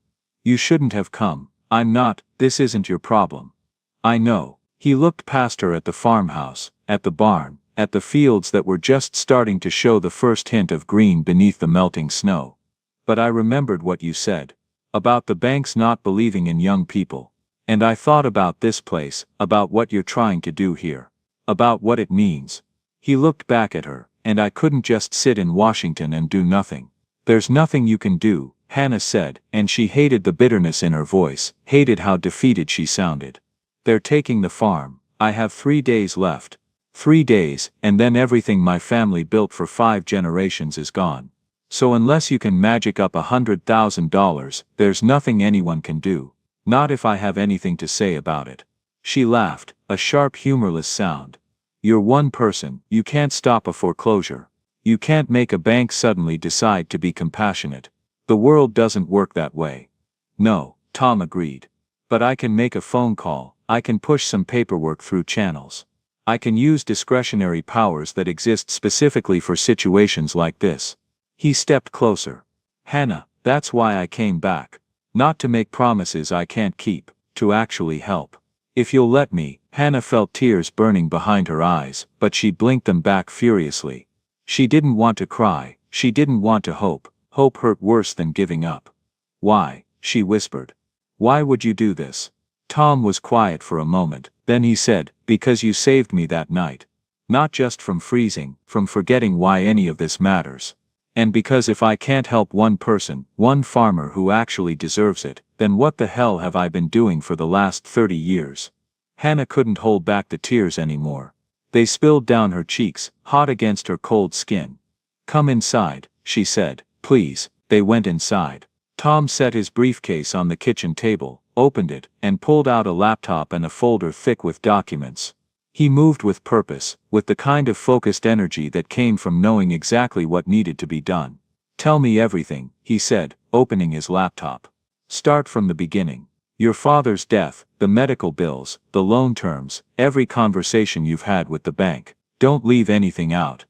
[SPEAKER 1] You shouldn't have come. I'm not, this isn't your problem. I know. He looked past her at the farmhouse, at the barn, at the fields that were just starting to show the first hint of green beneath the melting snow. But I remembered what you said. About the banks not believing in young people. And I thought about this place, about what you're trying to do here. About what it means. He looked back at her, and I couldn't just sit in Washington and do nothing. There's nothing you can do, Hannah said, and she hated the bitterness in her voice, hated how defeated she sounded. They're taking the farm. I have 3 days left. 3 days, and then everything my family built for 5 generations is gone. So unless you can magic up $100,000, there's nothing anyone can do. Not if I have anything to say about it. She laughed, a sharp humorless sound. You're one person, you can't stop a foreclosure. You can't make a bank suddenly decide to be compassionate. The world doesn't work that way. No, Tom agreed. But I can make a phone call, I can push some paperwork through channels. I can use discretionary powers that exist specifically for situations like this. He stepped closer. Hannah, that's why I came back. Not to make promises I can't keep, to actually help. If you'll let me. Hannah felt tears burning behind her eyes, but she blinked them back furiously. She didn't want to cry, she didn't want to hope. Hope hurt worse than giving up. Why? She whispered. Why would you do this? Tom was quiet for a moment, then he said, because you saved me that night. Not just from freezing, from forgetting why any of this matters. And because if I can't help one person, one farmer who actually deserves it, then what the hell have I been doing for the last 30 years? Hannah couldn't hold back the tears anymore. They spilled down her cheeks, hot against her cold skin. Come inside, she said, please. They went inside. Tom set his briefcase on the kitchen table, opened it, and pulled out a laptop and a folder thick with documents. He moved with purpose, with the kind of focused energy that came from knowing exactly what needed to be done. Tell me everything, he said, opening his laptop. Start from the beginning. Your father's death, the medical bills, the loan terms, every conversation you've had with the bank. Don't leave anything out.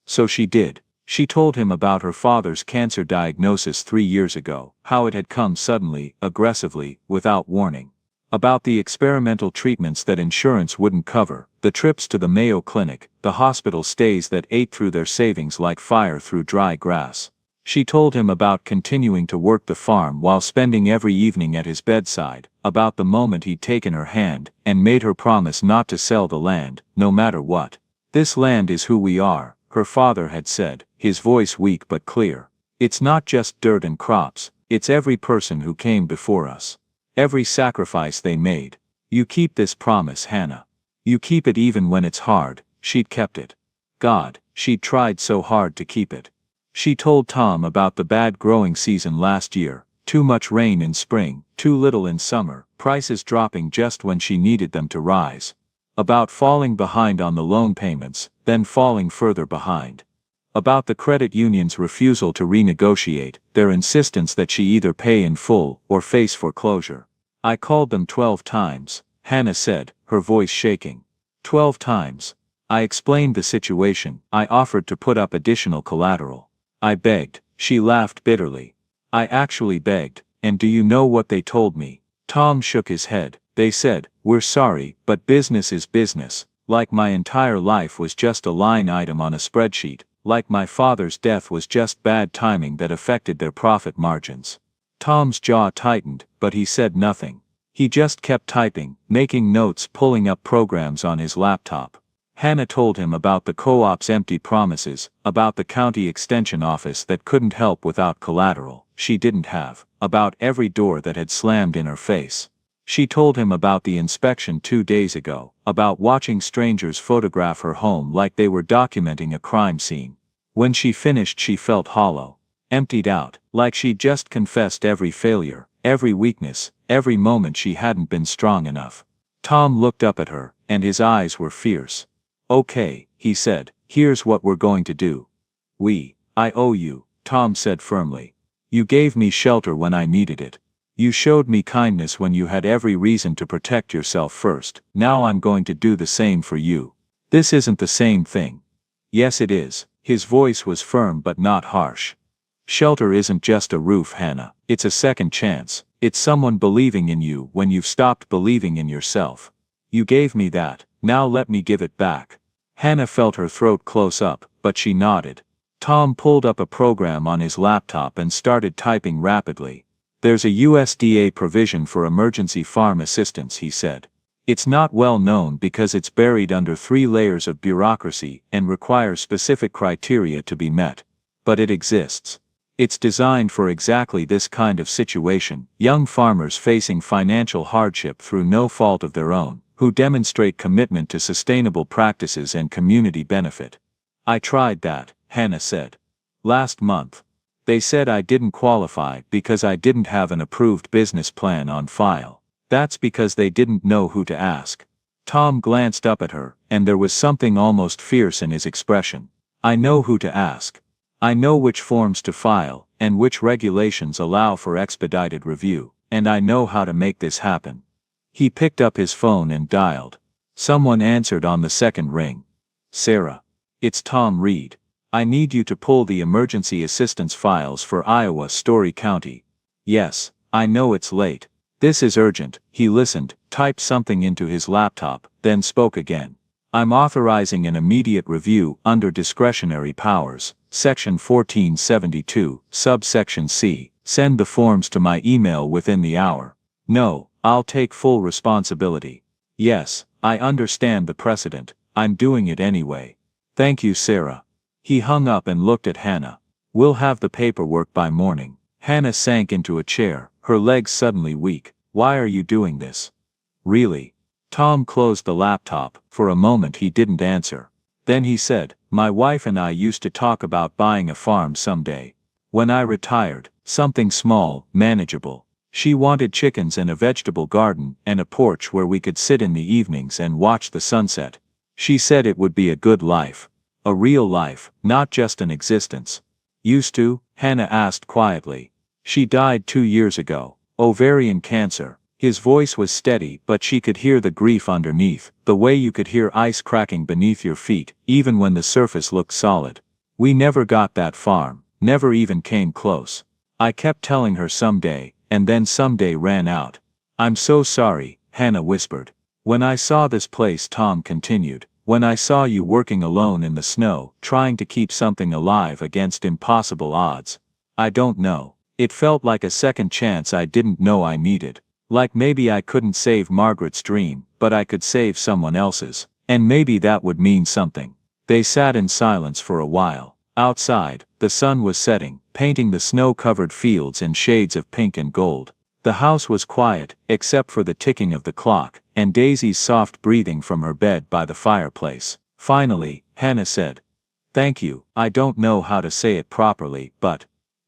[SPEAKER 1] So she did. She told him about her father's cancer diagnosis 3 years ago, how it had come suddenly, aggressively, without warning. About the experimental treatments that insurance wouldn't cover, the trips to the Mayo Clinic, the hospital stays that ate through their savings like fire through dry grass. She told him about continuing to work the farm while spending every evening at his bedside, about the moment he'd taken her hand and made her promise not to sell the land, no matter what. This land is who we are, her father had said, his voice weak but clear. It's not just dirt and crops, it's every person who came before us. Every sacrifice they made. You keep this promise, Hannah. You keep it even when it's hard. She'd kept it. God, she'd tried so hard to keep it. She told Tom about the bad growing season last year, too much rain in spring, too little in summer, prices dropping just when she needed them to rise. About falling behind on the loan payments, then falling further behind. About the credit union's refusal to renegotiate, their insistence that she either pay in full or face foreclosure. I called them 12 times, Hannah said, her voice shaking. 12 times. I explained the situation, I offered to put up additional collateral. I begged, she laughed bitterly. I actually begged, and do you know what they told me? Tom shook his head. They said, we're sorry, but business is business, like my entire life was just a line item on a spreadsheet, like my father's death was just bad timing that affected their profit margins. Tom's jaw tightened, but he said nothing. He just kept typing, making notes, pulling up programs on his laptop. Hannah told him about the co-op's empty promises, about the county extension office that couldn't help without collateral she didn't have, about every door that had slammed in her face. She told him about the inspection 2 days ago, about watching strangers photograph her home like they were documenting a crime scene. When she finished she felt hollow, emptied out, like she'd just confessed every failure, every weakness, every moment she hadn't been strong enough. Tom looked up at her, and his eyes were fierce. "Okay," he said, "here's what we're going to do. I owe you," Tom said firmly. "You gave me shelter when I needed it. You showed me kindness when you had every reason to protect yourself first. Now I'm going to do the same for you. This isn't the same thing." "Yes, it is." His voice was firm but not harsh. "Shelter isn't just a roof, Hannah. It's a second chance. It's someone believing in you when you've stopped believing in yourself. You gave me that, now let me give it back." Hannah felt her throat close up, but she nodded. Tom pulled up a program on his laptop and started typing rapidly. "There's a USDA provision for emergency farm assistance," he said. "It's not well known because it's buried under 3 layers of bureaucracy and requires specific criteria to be met. But it exists. It's designed for exactly this kind of situation, young farmers facing financial hardship through no fault of their own, who demonstrate commitment to sustainable practices and community benefit." "I tried that," Hannah said. "Last month. They said I didn't qualify because I didn't have an approved business plan on file. That's because they didn't know who to ask." Tom glanced up at her, and there was something almost fierce in his expression. "I know who to ask. I know which forms to file, and which regulations allow for expedited review, and I know how to make this happen." He picked up his phone and dialed. Someone answered on the second ring. "Sarah. It's Tom Reed. I need you to pull the emergency assistance files for Iowa Story County." "Yes, I know it's late. This is urgent." He listened, typed something into his laptop, then spoke again. "I'm authorizing an immediate review under discretionary powers, Section 1472, subsection C. Send the forms to my email within the hour." "No, I'll take full responsibility." "Yes, I understand the precedent. I'm doing it anyway." "Thank you, Sarah." He hung up and looked at Hannah. "We'll have the paperwork by morning." Hannah sank into a chair, her legs suddenly weak. "Why are you doing this?" "Really?" Tom closed the laptop. For a moment he didn't answer. Then he said, "My wife and I used to talk about buying a farm someday. When I retired, something small, manageable. She wanted chickens and a vegetable garden and a porch where we could sit in the evenings and watch the sunset. She said it would be a good life. A real life, not just an existence." "Used to?" Hannah asked quietly. "She died 2 years ago. Ovarian cancer." His voice was steady, but she could hear the grief underneath, the way you could hear ice cracking beneath your feet, even when the surface looked solid. "We never got that farm, never even came close. I kept telling her someday, and then someday ran out." "I'm so sorry," Hannah whispered. "When I saw this place," Tom continued, "when I saw you working alone in the snow, trying to keep something alive against impossible odds, I don't know. It felt like a second chance I didn't know I needed. Like maybe I couldn't save Margaret's dream, but I could save someone else's, and maybe that would mean something." They sat in silence for a while. Outside, the sun was setting, painting the snow-covered fields in shades of pink and gold. The house was quiet, except for the ticking of the clock, and Daisy's soft breathing from her bed by the fireplace. Finally, Hannah said, "Thank you. I don't know how to say it properly, but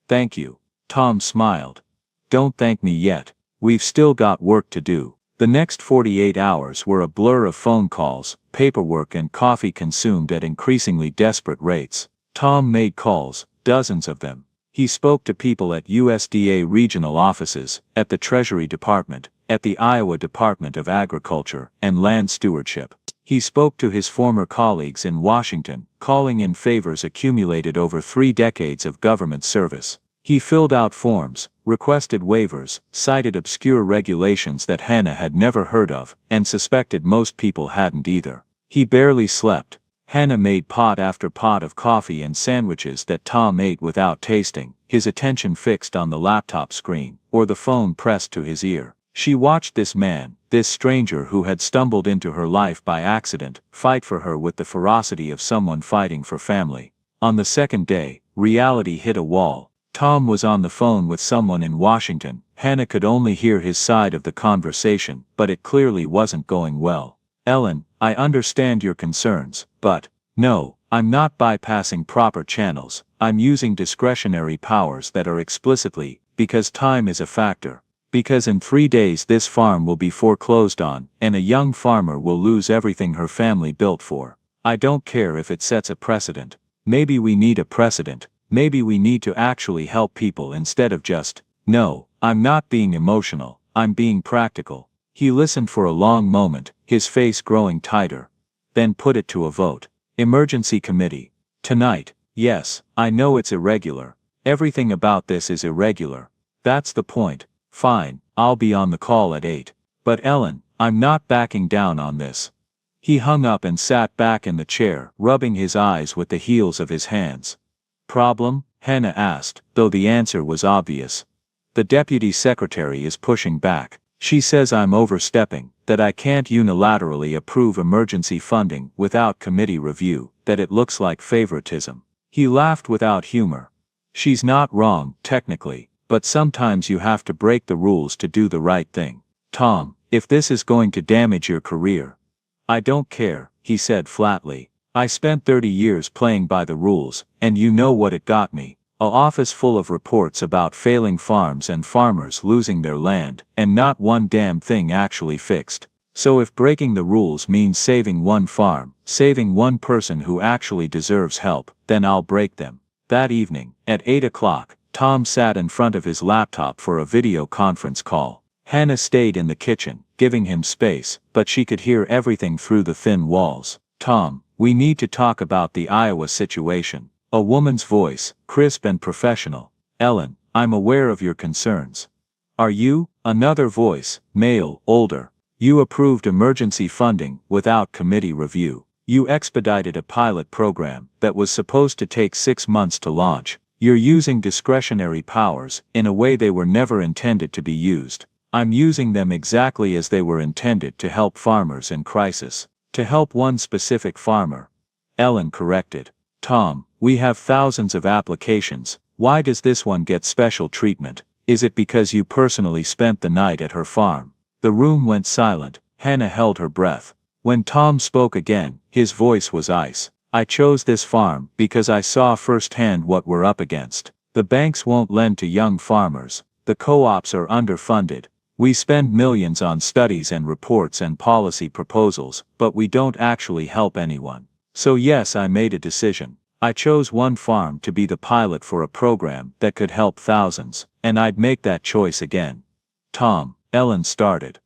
[SPEAKER 1] thank you." Tom smiled. "Don't thank me yet. We've still got work to do." The next 48 hours were a blur of phone calls, paperwork and coffee consumed at increasingly desperate rates. Tom made calls, dozens of them. He spoke to people at USDA regional offices, at the Treasury Department, at the Iowa Department of Agriculture and Land Stewardship. He spoke to his former colleagues in Washington, calling in favors accumulated over 3 decades of government service. He filled out forms, requested waivers, cited obscure regulations that Hannah had never heard of, and suspected most people hadn't either. He barely slept. Hannah made pot after pot of coffee and sandwiches that Tom ate without tasting, his attention fixed on the laptop screen, or the phone pressed to his ear. She watched this man, this stranger who had stumbled into her life by accident, fight for her with the ferocity of someone fighting for family. On the second day, reality hit a wall. Tom was on the phone with someone in Washington. Hannah could only hear his side of the conversation, but it clearly wasn't going well. "Ellen, I understand your concerns, but no, I'm not bypassing proper channels. I'm using discretionary powers that are explicitly, because time is a factor. Because in 3 days this farm will be foreclosed on, and a young farmer will lose everything her family built for. I don't care if it sets a precedent. Maybe we need a precedent. Maybe we need to actually help people instead of just, no, I'm not being emotional, I'm being practical. He listened for a long moment, his face growing tighter. Then put it to a vote. Emergency committee. Tonight. Yes, I know it's irregular. Everything about this is irregular. That's the point. Fine, I'll be on the call at 8. But Ellen, I'm not backing down on this. He hung up and sat back in the chair, rubbing his eyes with the heels of his hands. Problem? Hannah asked, though the answer was obvious. The deputy secretary is pushing back. She says I'm overstepping, that I can't unilaterally approve emergency funding without committee review, that it looks like favoritism. He laughed without humor. She's not wrong, technically, but sometimes you have to break the rules to do the right thing. Tom, if this is going to damage your career. I don't care, he said flatly. I spent 30 years playing by the rules, and you know what it got me. An office full of reports about failing farms and farmers losing their land, and not one damn thing actually fixed. So if breaking the rules means saving one farm, saving one person who actually deserves help, then I'll break them. That evening, at 8 o'clock, Tom sat in front of his laptop for a video conference call. Hannah stayed in the kitchen, giving him space, but she could hear everything through the thin walls. Tom, we need to talk about the Iowa situation. A woman's voice, crisp and professional. Ellen, I'm aware of your concerns. Are you? Another voice, male, older. You approved emergency funding without committee review. You expedited a pilot program that was supposed to take 6 months to launch. You're using discretionary powers in a way they were never intended to be used. I'm using them exactly as they were intended to help farmers in crisis. To help one specific farmer. Ellen corrected. Tom, we have thousands of applications. Why does this one get special treatment? Is it because you personally spent the night at her farm? The room went silent. Hannah held her breath. When Tom spoke again, his voice was ice. I chose this farm because I saw firsthand what we're up against. The banks won't lend to young farmers. The co-ops are underfunded. We spend millions on studies and reports and policy proposals, but we don't actually help anyone. So yes, I made a decision. I chose one farm to be the pilot for a program that could help thousands, and I'd make that choice again. Tom, Ellen started.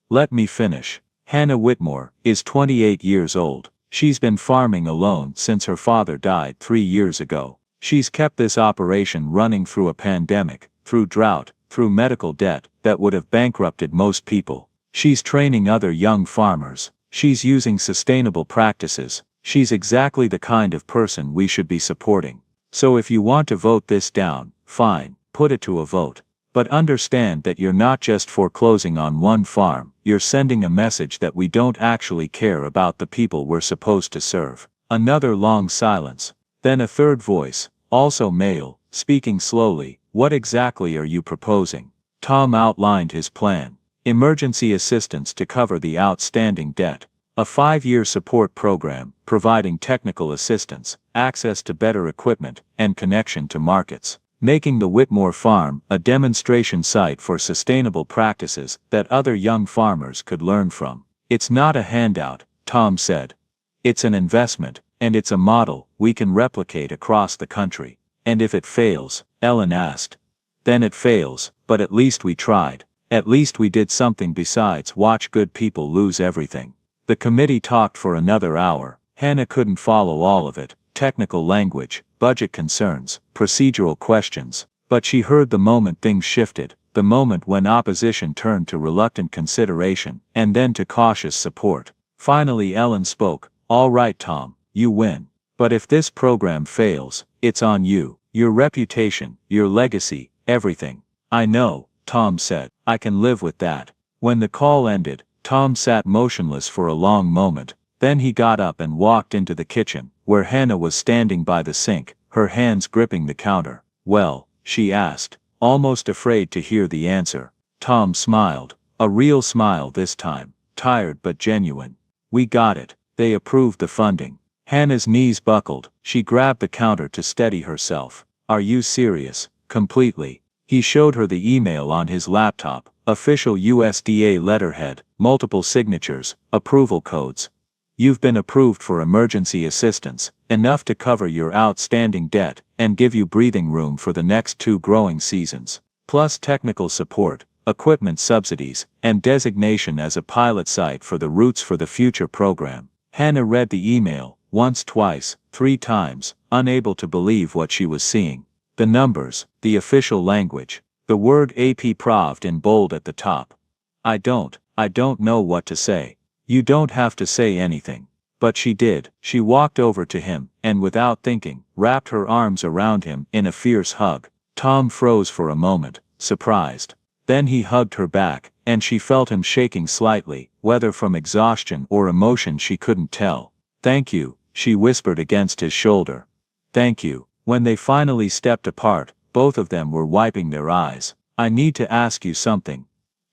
[SPEAKER 1] Let me finish. Hannah Whitmore is 28 years old. She's been farming alone since her father died 3 years ago. She's kept this operation running through a pandemic, through drought, through medical debt that would have bankrupted most people. She's training other young farmers. She's using sustainable practices. She's exactly the kind of person we should be supporting. So if you want to vote this down, fine, put it to a vote. But understand that you're not just foreclosing on one farm, you're sending a message that we don't actually care about the people we're supposed to serve. Another long silence. Then a third voice, also male, speaking slowly. What exactly are you proposing? Tom outlined his plan. Emergency assistance to cover the outstanding debt. A 5-year support program, providing technical assistance, access to better equipment, and connection to markets. Making the Whitmore farm a demonstration site for sustainable practices that other young farmers could learn from. It's not a handout, Tom said. It's an investment, and it's a model we can replicate across the country. And if it fails, Ellen asked. Then it fails, but at least we tried. At least we did something besides watch good people lose everything. The committee talked for another hour. Hannah couldn't follow all of it. Technical language, budget concerns, procedural questions. But she heard the moment things shifted, the moment when opposition turned to reluctant consideration, and then to cautious support. Finally Ellen spoke. All right, Tom, you win. But if this program fails, it's on you. Your reputation, your legacy, everything. I know, Tom said. I can live with that. When the call ended, Tom sat motionless for a long moment. Then he got up and walked into the kitchen, where Hannah was standing by the sink, her hands gripping the counter. Well, she asked, almost afraid to hear the answer. Tom smiled. A real smile this time, tired but genuine. We got it. They approved the funding. Hannah's knees buckled. She grabbed the counter to steady herself. Are you serious? Completely. He showed her the email on his laptop, official USDA letterhead, multiple signatures, approval codes. You've been approved for emergency assistance, enough to cover your outstanding debt and give you breathing room for the next 2 growing seasons, plus technical support, equipment subsidies, and designation as a pilot site for the Roots for the Future program. Hannah read the email, once, twice, 3 times, unable to believe what she was seeing. The numbers, the official language, the word approved in bold at the top. I don't know what to say. You don't have to say anything. But she did. She walked over to him, and without thinking, wrapped her arms around him in a fierce hug. Tom froze for a moment, surprised. Then he hugged her back, and she felt him shaking slightly, whether from exhaustion or emotion she couldn't tell. Thank you, she whispered against his shoulder. Thank you. When they finally stepped apart, both of them were wiping their eyes. I need to ask you something,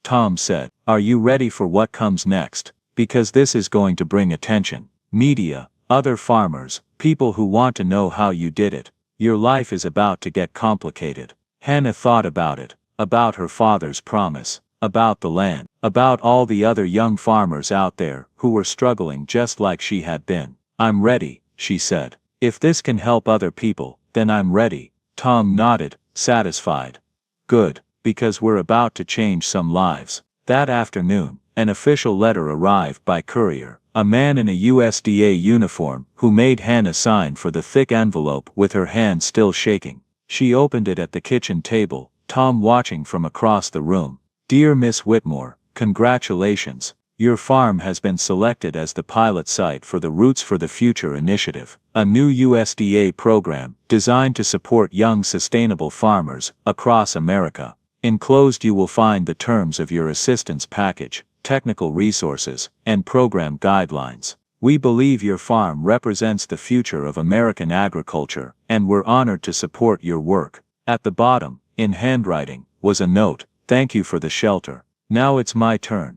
[SPEAKER 1] Tom said. Are you ready for what comes next? Because this is going to bring attention. Media, other farmers, people who want to know how you did it. Your life is about to get complicated. Hannah thought about it, about her father's promise, about the land, about all the other young farmers out there who were struggling just like she had been. I'm ready, she said. If this can help other people, then I'm ready. Tom nodded, satisfied. Good, because we're about to change some lives. That afternoon, an official letter arrived by courier, a man in a USDA uniform who made Hannah sign for the thick envelope with her hand still shaking. She opened it at the kitchen table, Tom watching from across the room. Dear Miss Whitmore, congratulations. Your farm has been selected as the pilot site for the Roots for the Future initiative, a new USDA program designed to support young sustainable farmers across America. Enclosed you will find the terms of your assistance package, technical resources, and program guidelines. We believe your farm represents the future of American agriculture, and we're honored to support your work. At the bottom, in handwriting, was a note, thank you for the shelter. Now it's my turn.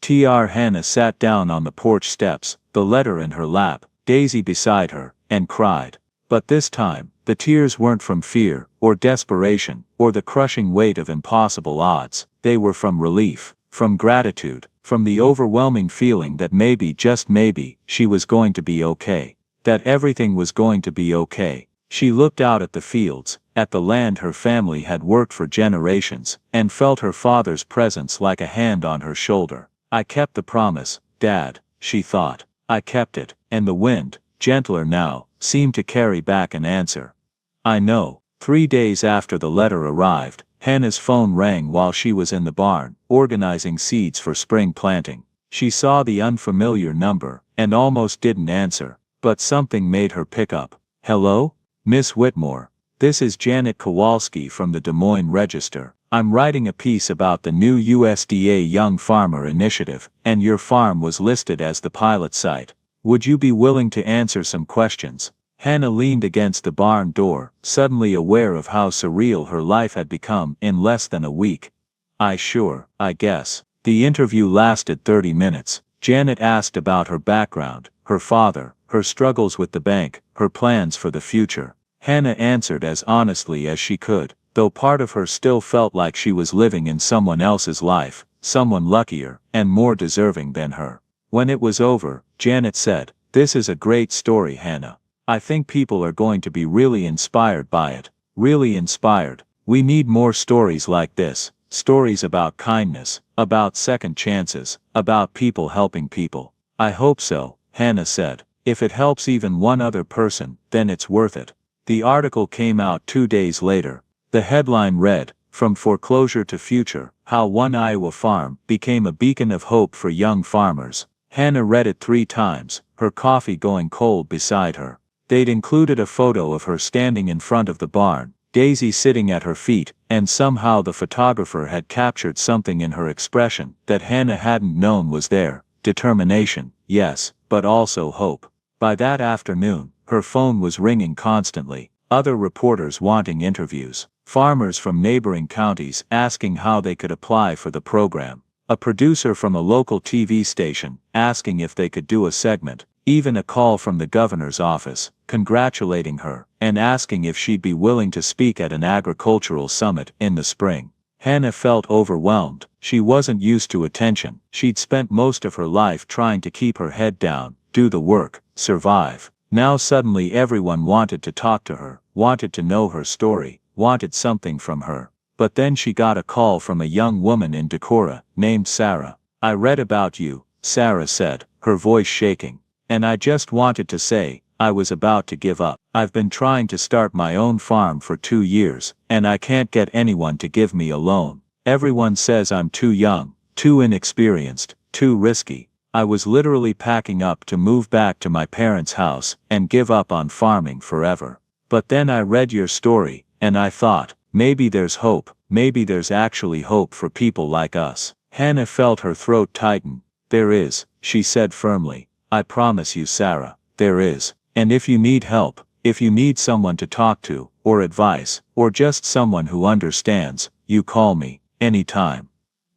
[SPEAKER 1] Hannah sat down on the porch steps, the letter in her lap, Daisy beside her, and cried. But this time, the tears weren't from fear, or desperation, or the crushing weight of impossible odds. They were from relief, from gratitude, from the overwhelming feeling that maybe, just maybe, she was going to be okay. That everything was going to be okay. She looked out at the fields, at the land her family had worked for generations, and felt her father's presence like a hand on her shoulder. I kept the promise, Dad, she thought. I kept it, and the wind, gentler now, seemed to carry back an answer. I know. 3 days after the letter arrived, Hannah's phone rang while she was in the barn, organizing seeds for spring planting. She saw the unfamiliar number, and almost didn't answer, but something made her pick up. Hello? Miss Whitmore. This is Janet Kowalski from the Des Moines Register. I'm writing a piece about the new USDA Young Farmer Initiative, and your farm was listed as the pilot site. Would you be willing to answer some questions? Hannah leaned against the barn door, suddenly aware of how surreal her life had become in less than a week. I guess. The interview lasted 30 minutes. Janet asked about her background, her father, her struggles with the bank, her plans for the future. Hannah answered as honestly as she could, though part of her still felt like she was living in someone else's life, someone luckier and more deserving than her. When it was over, Janet said, "This is a great story, Hannah. I think people are going to be really inspired by it. Really inspired. We need more stories like this, stories about kindness, about second chances, about people helping people." "I hope so," Hannah said. "If it helps even one other person, then it's worth it." The article came out 2 days later. The headline read, "From Foreclosure to Future, How One Iowa Farm Became a Beacon of Hope for Young Farmers." Hannah read it 3 times, her coffee going cold beside her. They'd included a photo of her standing in front of the barn, Daisy sitting at her feet, and somehow the photographer had captured something in her expression that Hannah hadn't known was there. Determination, yes, but also hope. By that afternoon, her phone was ringing constantly, other reporters wanting interviews, farmers from neighboring counties asking how they could apply for the program, a producer from a local TV station asking if they could do a segment, even a call from the governor's office, congratulating her, and asking if she'd be willing to speak at an agricultural summit in the spring. Hannah felt overwhelmed. She wasn't used to attention. She'd spent most of her life trying to keep her head down, do the work, survive. Now suddenly everyone wanted to talk to her, wanted to know her story, wanted something from her. But then she got a call from a young woman in Decorah, named Sarah. "I read about you," Sarah said, her voice shaking. "And I just wanted to say, I was about to give up. I've been trying to start my own farm for 2 years, and I can't get anyone to give me a loan. Everyone says I'm too young, too inexperienced, too risky. I was literally packing up to move back to my parents' house and give up on farming forever. But then I read your story, and I thought, maybe there's hope, maybe there's actually hope for people like us." Hannah felt her throat tighten. "There is," she said firmly. "I promise you, Sarah, there is. And if you need help, if you need someone to talk to, or advice, or just someone who understands, you call me, anytime.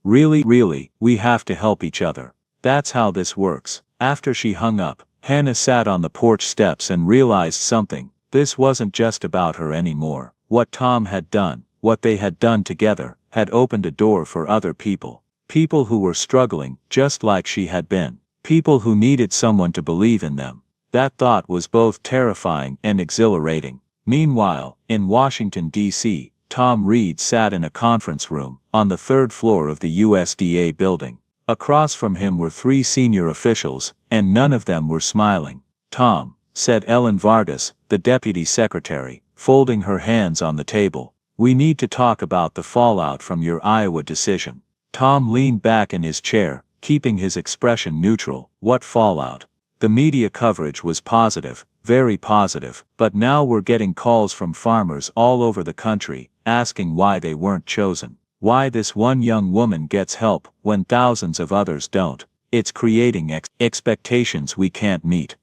[SPEAKER 1] Really, we have to help each other. That's how this works." After she hung up, Hannah sat on the porch steps and realized something. This wasn't just about her anymore. What Tom had done, what they had done together, had opened a door for other people. People who were struggling, just like she had been. People who needed someone to believe in them. That thought was both terrifying and exhilarating. Meanwhile, in Washington, D.C., Tom Reed sat in a conference room, on the 3rd floor of the USDA building. Across from him were 3 senior officials, and none of them were smiling. "Tom," said Ellen Vargas, the deputy secretary, folding her hands on the table, "we need to talk about the fallout from your Iowa decision." Tom leaned back in his chair, keeping his expression neutral. "What fallout?" "The media coverage was positive, very positive, but now we're getting calls from farmers all over the country, asking why they weren't chosen. Why this one young woman gets help when thousands of others don't. It's creating expectations we can't meet."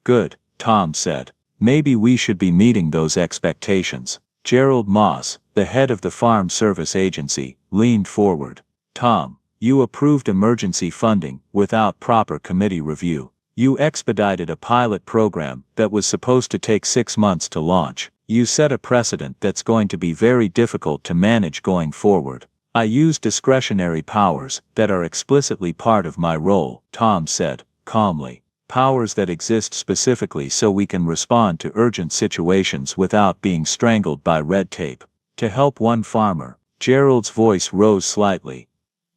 [SPEAKER 1] "Good," Tom said. "Maybe we should be meeting those expectations." Gerald Moss, the head of the Farm Service Agency, leaned forward. "Tom, you approved emergency funding without proper committee review. You expedited a pilot program that was supposed to take 6 months to launch. You set a precedent that's going to be very difficult to manage going forward." "I use discretionary powers that are explicitly part of my role," Tom said, calmly. "Powers that exist specifically so we can respond to urgent situations without being strangled by red tape. To help one farmer." Gerald's voice rose slightly.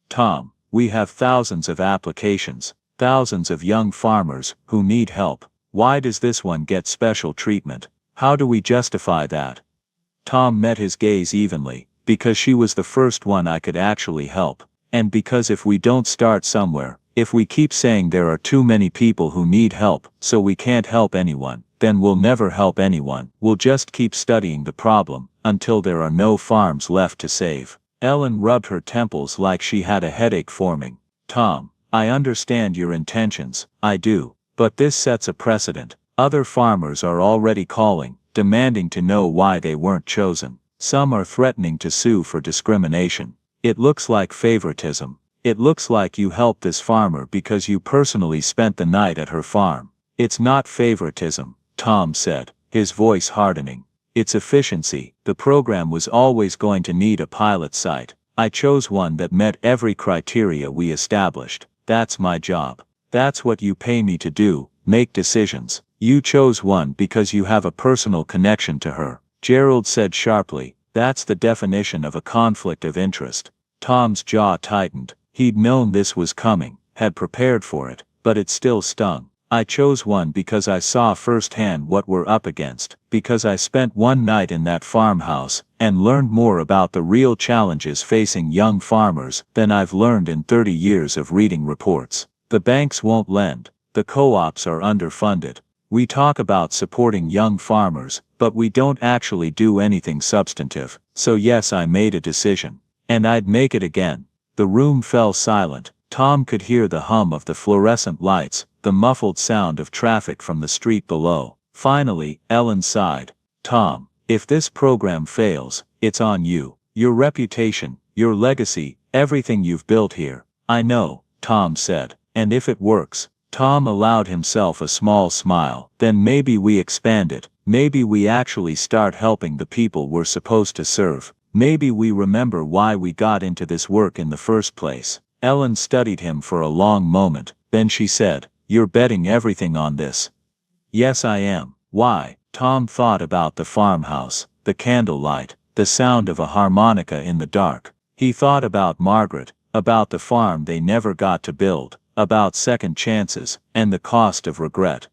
[SPEAKER 1] "Tom, we have thousands of applications. Thousands of young farmers who need help. Why does this one get special treatment? How do we justify that?" Tom met his gaze evenly. "Because she was the first one I could actually help. And because if we don't start somewhere, if we keep saying there are too many people who need help, so we can't help anyone, then we'll never help anyone. We'll just keep studying the problem, until there are no farms left to save." Ellen rubbed her temples like she had a headache forming. "Tom, I understand your intentions, I do. But this sets a precedent. Other farmers are already calling, demanding to know why they weren't chosen. Some are threatening to sue for discrimination. It looks like favoritism. It looks like you helped this farmer because you personally spent the night at her farm." "It's not favoritism," Tom said, his voice hardening. "It's efficiency. The program was always going to need a pilot site. I chose one that met every criteria we established. That's my job. That's what you pay me to do, make decisions. You chose one because you have a personal connection to her." Gerald said sharply. "That's the definition of a conflict of interest." Tom's jaw tightened. He'd known this was coming, had prepared for it, but it still stung. "I chose one because I saw firsthand what we're up against, because I spent one night in that farmhouse, and learned more about the real challenges facing young farmers than I've learned in 30 years of reading reports. The banks won't lend. The co-ops are underfunded. We talk about supporting young farmers, but we don't actually do anything substantive. So yes, I made a decision. And I'd make it again." The room fell silent. Tom could hear the hum of the fluorescent lights, the muffled sound of traffic from the street below. Finally, Ellen sighed. "Tom, if this program fails, it's on you. Your reputation, your legacy, everything you've built here." "I know," Tom said. "And if it works," Tom allowed himself a small smile, "then maybe we expand it. Maybe we actually start helping the people we're supposed to serve.
[SPEAKER 2] Maybe we remember why we got into this work in the first place." Ellen studied him for a long moment, then she said, "You're betting everything on this." "Yes, I am." "Why?" Tom thought about the farmhouse, the candlelight, the sound of a harmonica in the dark. He thought about Margaret, about the farm they never got to build, about second chances, and the cost of regret.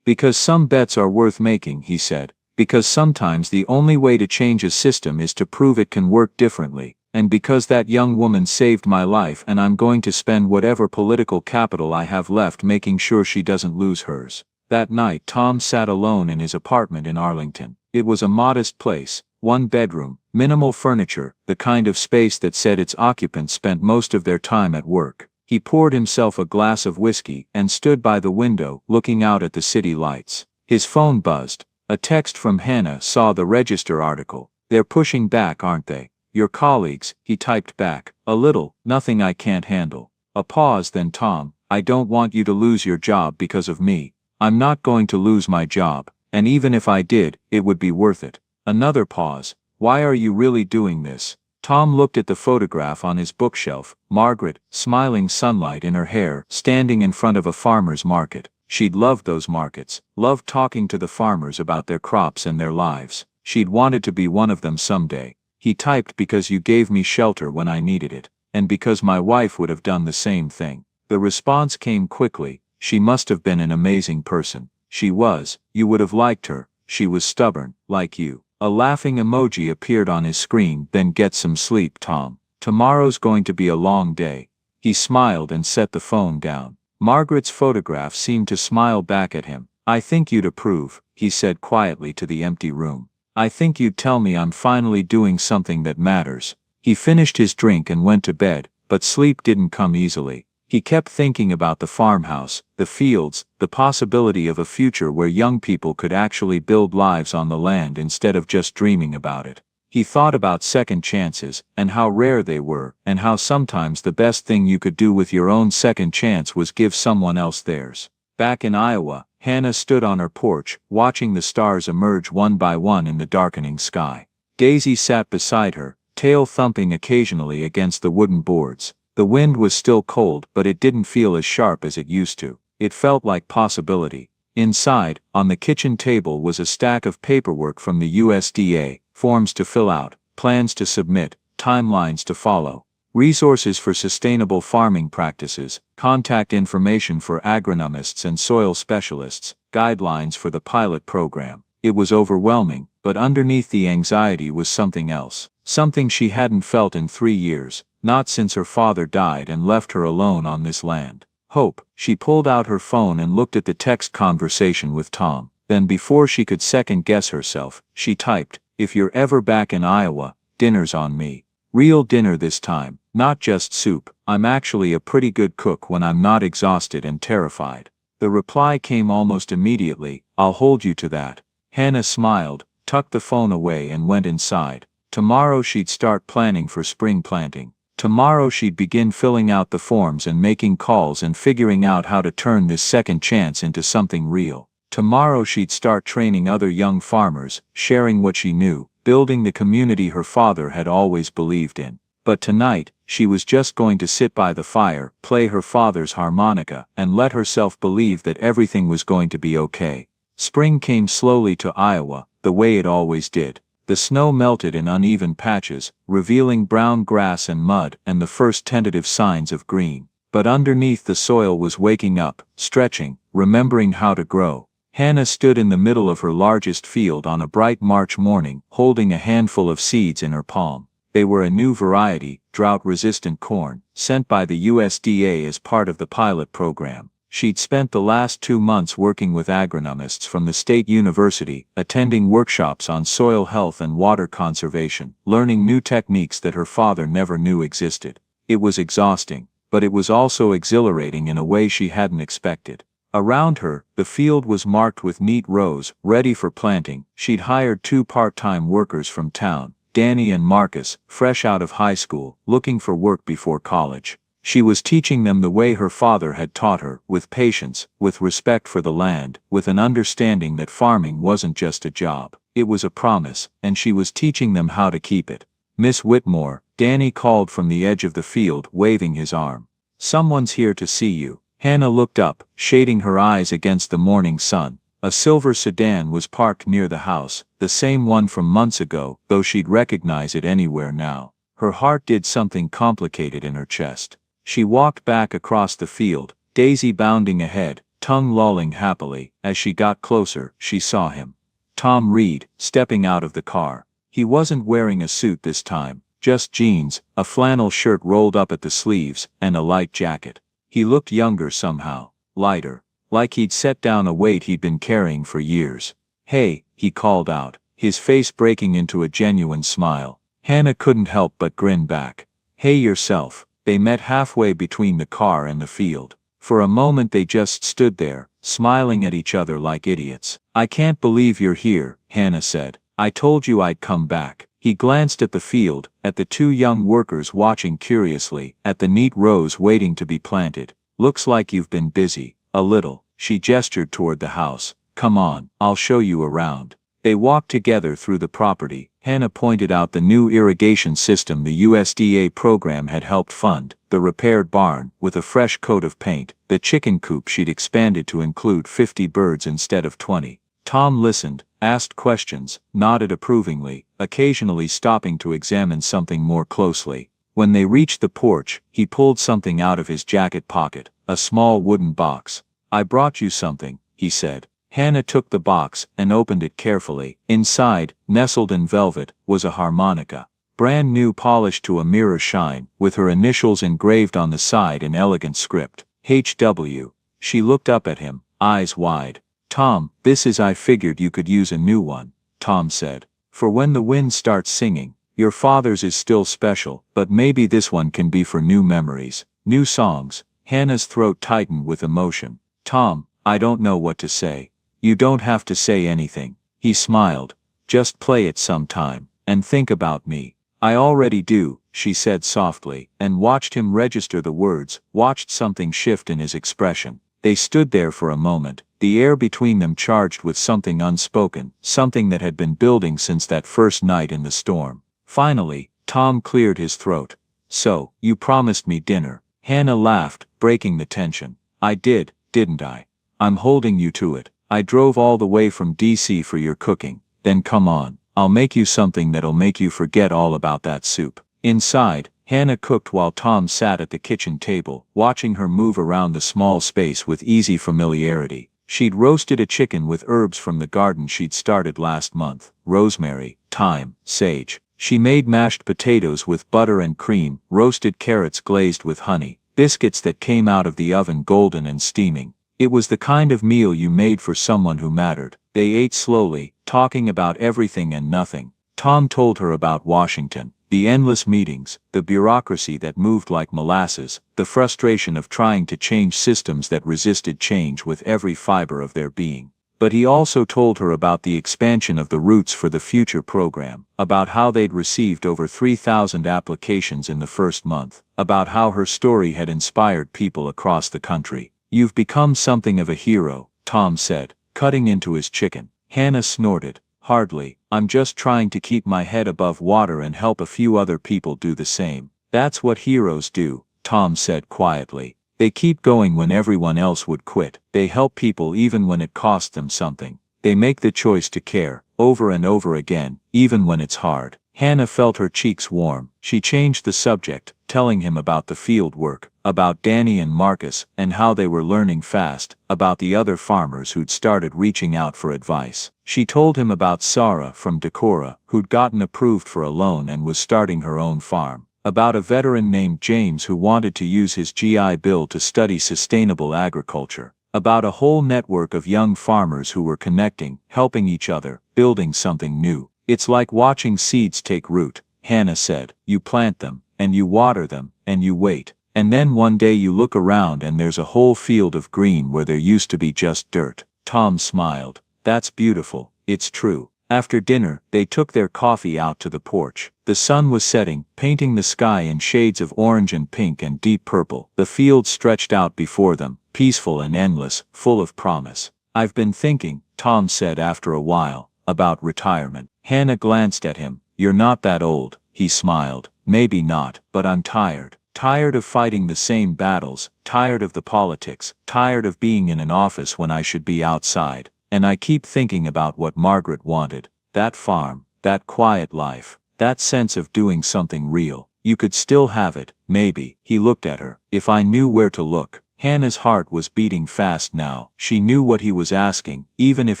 [SPEAKER 1] "Because some bets are worth making," he said. "Because sometimes the only way to change a system is to prove it can work differently. And because that young woman saved my life, and I'm going to spend whatever political capital I have left making sure she doesn't lose hers." That night Tom sat alone in his apartment in Arlington. It was a modest place, one bedroom, minimal furniture, the kind of space that said its occupants spent most of their time at work. He poured himself a glass of whiskey and stood by the window, looking out at the city lights. His phone buzzed. A text from Hannah saw the Register article. "They're pushing back, aren't they? Your colleagues," he typed back. "A little, nothing I can't handle." A pause, then Tom, "I don't want you to lose your job because of me. I'm not going to lose my job, and even if I did, it would be worth it." Another pause. "Why are you really doing this?" Tom looked at the photograph on his bookshelf, Margaret, smiling, sunlight in her hair, standing in front of a farmer's market. She'd loved those markets, loved talking to the farmers about their crops and their lives. She'd wanted to be one of them someday. He typed, "Because you gave me shelter when I needed it, and because my wife would have done the same thing." The response came quickly. "She must have been an amazing person." "She was. You would have liked her. She was stubborn, like you." A laughing emoji appeared on his screen. "Then get some sleep, Tom. Tomorrow's going to be a long day." He smiled and set the phone down. Margaret's photograph seemed to smile back at him. "I think you'd approve," he said quietly to the empty room. "I think you'd tell me I'm finally doing something that matters." He finished his drink and went to bed, but sleep didn't come easily. He kept thinking about the farmhouse, the fields, the possibility of a future where young people could actually build lives on the land instead of just dreaming about it. He thought about second chances, and how rare they were, and how sometimes the best thing you could do with your own second chance was give someone else theirs. Back in Iowa, Hannah stood on her porch, watching the stars emerge one by one in the darkening sky. Daisy sat beside her, tail thumping occasionally against the wooden boards. The wind was still cold, but it didn't feel as sharp as it used to. It felt like possibility. Inside, on the kitchen table, was a stack of paperwork from the USDA, forms to fill out, plans to submit, timelines to follow, resources for sustainable farming practices, contact information for agronomists and soil specialists, guidelines for the pilot program. It was overwhelming, but underneath the anxiety was something else. Something she hadn't felt in 3 years. Not since her father died and left her alone on this land. Hope. She pulled out her phone and looked at the text conversation with Tom. Then, before she could second-guess herself, she typed, "If you're ever back in Iowa, dinner's on me. Real dinner this time, not just soup. I'm actually a pretty good cook when I'm not exhausted and terrified." The reply came almost immediately, "I'll hold you to that." Hannah smiled, tucked the phone away and went inside. Tomorrow she'd start planning for spring planting. Tomorrow she'd begin filling out the forms and making calls and figuring out how to turn this second chance into something real. Tomorrow she'd start training other young farmers, sharing what she knew, building the community her father had always believed in. But tonight, she was just going to sit by the fire, play her father's harmonica, and let herself believe that everything was going to be okay. Spring came slowly to Iowa, the way it always did. The snow melted in uneven patches, revealing brown grass and mud and the first tentative signs of green. But underneath, the soil was waking up, stretching, remembering how to grow. Hannah stood in the middle of her largest field on a bright March morning, holding a handful of seeds in her palm. They were a new variety, drought-resistant corn, sent by the USDA as part of the pilot program. She'd spent the last 2 months working with agronomists from the state university, attending workshops on soil health and water conservation, learning new techniques that her father never knew existed. It was exhausting, but it was also exhilarating in a way she hadn't expected. Around her, the field was marked with neat rows, ready for planting. She'd hired 2 part-time workers from town, Danny and Marcus, fresh out of high school, looking for work before college. She was teaching them the way her father had taught her, with patience, with respect for the land, with an understanding that farming wasn't just a job. It was a promise, and she was teaching them how to keep it. Miss Whitmore, Danny called from the edge of the field, waving his arm. Someone's here to see you. Hannah looked up, shading her eyes against the morning sun. A silver sedan was parked near the house, the same one from months ago, though she'd recognize it anywhere now. Her heart did something complicated in her chest. She walked back across the field, Daisy bounding ahead, tongue lolling happily. As she got closer, she saw him. Tom Reed, stepping out of the car. He wasn't wearing a suit this time, just jeans, a flannel shirt rolled up at the sleeves, and a light jacket. He looked younger somehow, lighter, like he'd set down a weight he'd been carrying for years. "Hey," he called out, his face breaking into a genuine smile. Hannah couldn't help but grin back. "Hey yourself." They met halfway between the car and the field. For a moment they just stood there, smiling at each other like idiots. "I can't believe you're here," Hannah said. "I told you I'd come back." He glanced at the field, at the two young workers watching curiously, at the neat rows waiting to be planted. "Looks like you've been busy." "A little." She gestured toward the house. "Come on, I'll show you around." They walked together through the property. Hannah pointed out the new irrigation system the USDA program had helped fund, the repaired barn, with a fresh coat of paint, the chicken coop she'd expanded to include 50 birds instead of 20. Tom listened, asked questions, nodded approvingly, occasionally stopping to examine something more closely. When they reached the porch, he pulled something out of his jacket pocket, a small wooden box. "I brought you something," he said. Hannah took the box and opened it carefully. Inside, nestled in velvet, was a harmonica. Brand new, polished to a mirror shine, with her initials engraved on the side in elegant script. "HW. She looked up at him, eyes wide. "Tom, this is. I figured you could use a new one," Tom said. "For when the wind starts singing. Your father's is still special, but maybe this one can be for new memories, new songs." Hannah's throat tightened with emotion. "Tom, I don't know what to say." "You don't have to say anything." He smiled. "Just play it sometime, and think about me." "I already do," she said softly, and watched him register the words, watched something shift in his expression. They stood there for a moment, the air between them charged with something unspoken, something that had been building since that first night in the storm. Finally, Tom cleared his throat. "So, you promised me dinner." Hannah laughed, breaking the tension. "I did, didn't I? I'm holding you to it. I drove all the way from DC for your cooking. Then come on, I'll make you something that'll make you forget all about that soup." Inside, Hannah cooked while Tom sat at the kitchen table, watching her move around the small space with easy familiarity. She'd roasted a chicken with herbs from the garden she'd started last month: rosemary, thyme, sage. She made mashed potatoes with butter and cream, roasted carrots glazed with honey, biscuits that came out of the oven golden and steaming. It was the kind of meal you made for someone who mattered. They ate slowly, talking about everything and nothing. Tom told her about Washington, the endless meetings, the bureaucracy that moved like molasses, the frustration of trying to change systems that resisted change with every fiber of their being. But he also told her about the expansion of the Roots for the Future program, about how they'd received over 3,000 applications in the first month, about how her story had inspired people across the country. "You've become something of a hero," Tom said, cutting into his chicken. Hannah snorted. "Hardly. I'm just trying to keep my head above water and help a few other people do the same." "That's what heroes do," Tom said quietly. "They keep going when everyone else would quit. They help people even when it costs them something. They make the choice to care, over and over again, even when it's hard." Hannah felt her cheeks warm. She changed the subject, telling him about the field work, about Danny and Marcus, and how they were learning fast, about the other farmers who'd started reaching out for advice. She told him about Sarah from Decorah, who'd gotten approved for a loan and was starting her own farm, about a veteran named James who wanted to use his GI Bill to study sustainable agriculture, about a whole network of young farmers who were connecting, helping each other, building something new. "It's like watching seeds take root," Hannah said. "You plant them, and you water them, and you wait. And then one day you look around and there's a whole field of green where there used to be just dirt." Tom smiled. "That's beautiful. It's true." After dinner, they took their coffee out to the porch. The sun was setting, painting the sky in shades of orange and pink and deep purple. The field stretched out before them, peaceful and endless, full of promise. "I've been thinking," Tom said after a while, "about retirement." Hannah glanced at him. "You're not that old," he smiled. Maybe not, but I'm tired. Tired of fighting the same battles, tired of the politics, tired of being in an office when I should be outside. And I keep thinking about what Margaret wanted. That farm, that quiet life, that sense of doing something real. You could still have it, maybe. He looked at her. If I knew where to look. Hannah's heart was beating fast now. She knew what he was asking, even if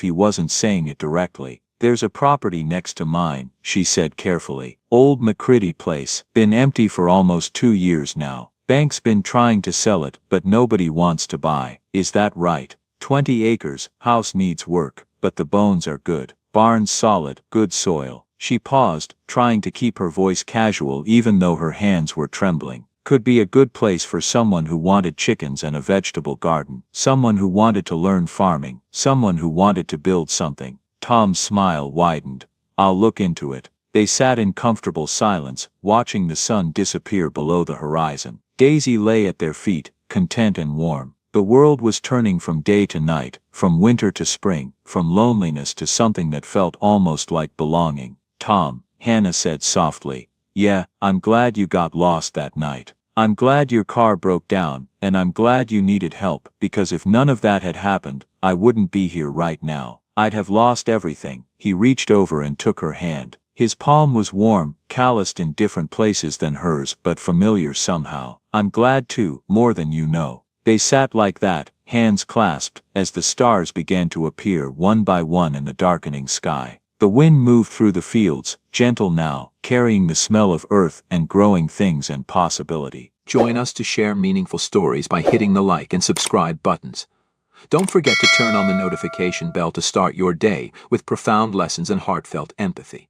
[SPEAKER 1] he wasn't saying it directly. There's a property next to mine, she said carefully. Old McCritty Place. Been empty for almost 2 years now. Bank's been trying to sell it, but nobody wants to buy. Is that right? 20 acres, house needs work, but the bones are good. Barn's solid, good soil. She paused, trying to keep her voice casual even though her hands were trembling. Could be a good place for someone who wanted chickens and a vegetable garden. Someone who wanted to learn farming. Someone who wanted to build something. Tom's smile widened. I'll look into it. They sat in comfortable silence, watching the sun disappear below the horizon. Daisy lay at their feet, content and warm. The world was turning from day to night, from winter to spring, from loneliness to something that felt almost like belonging. Tom, Hannah said softly. Yeah, I'm glad you got lost that night. I'm glad your car broke down, and I'm glad you needed help, because if none of that had happened, I wouldn't be here right now. I'd have lost everything. He reached over and took her hand. His palm was warm, calloused in different places than hers, but familiar somehow. I'm glad too, more than you know. They sat like that, hands clasped, as the stars began to appear one by one in the darkening sky. The wind moved through the fields, gentle now, carrying the smell of earth and growing things and possibility.
[SPEAKER 3] Join us to share meaningful stories by hitting the like and subscribe buttons. Don't forget to turn on the notification bell to start your day with profound lessons and heartfelt empathy.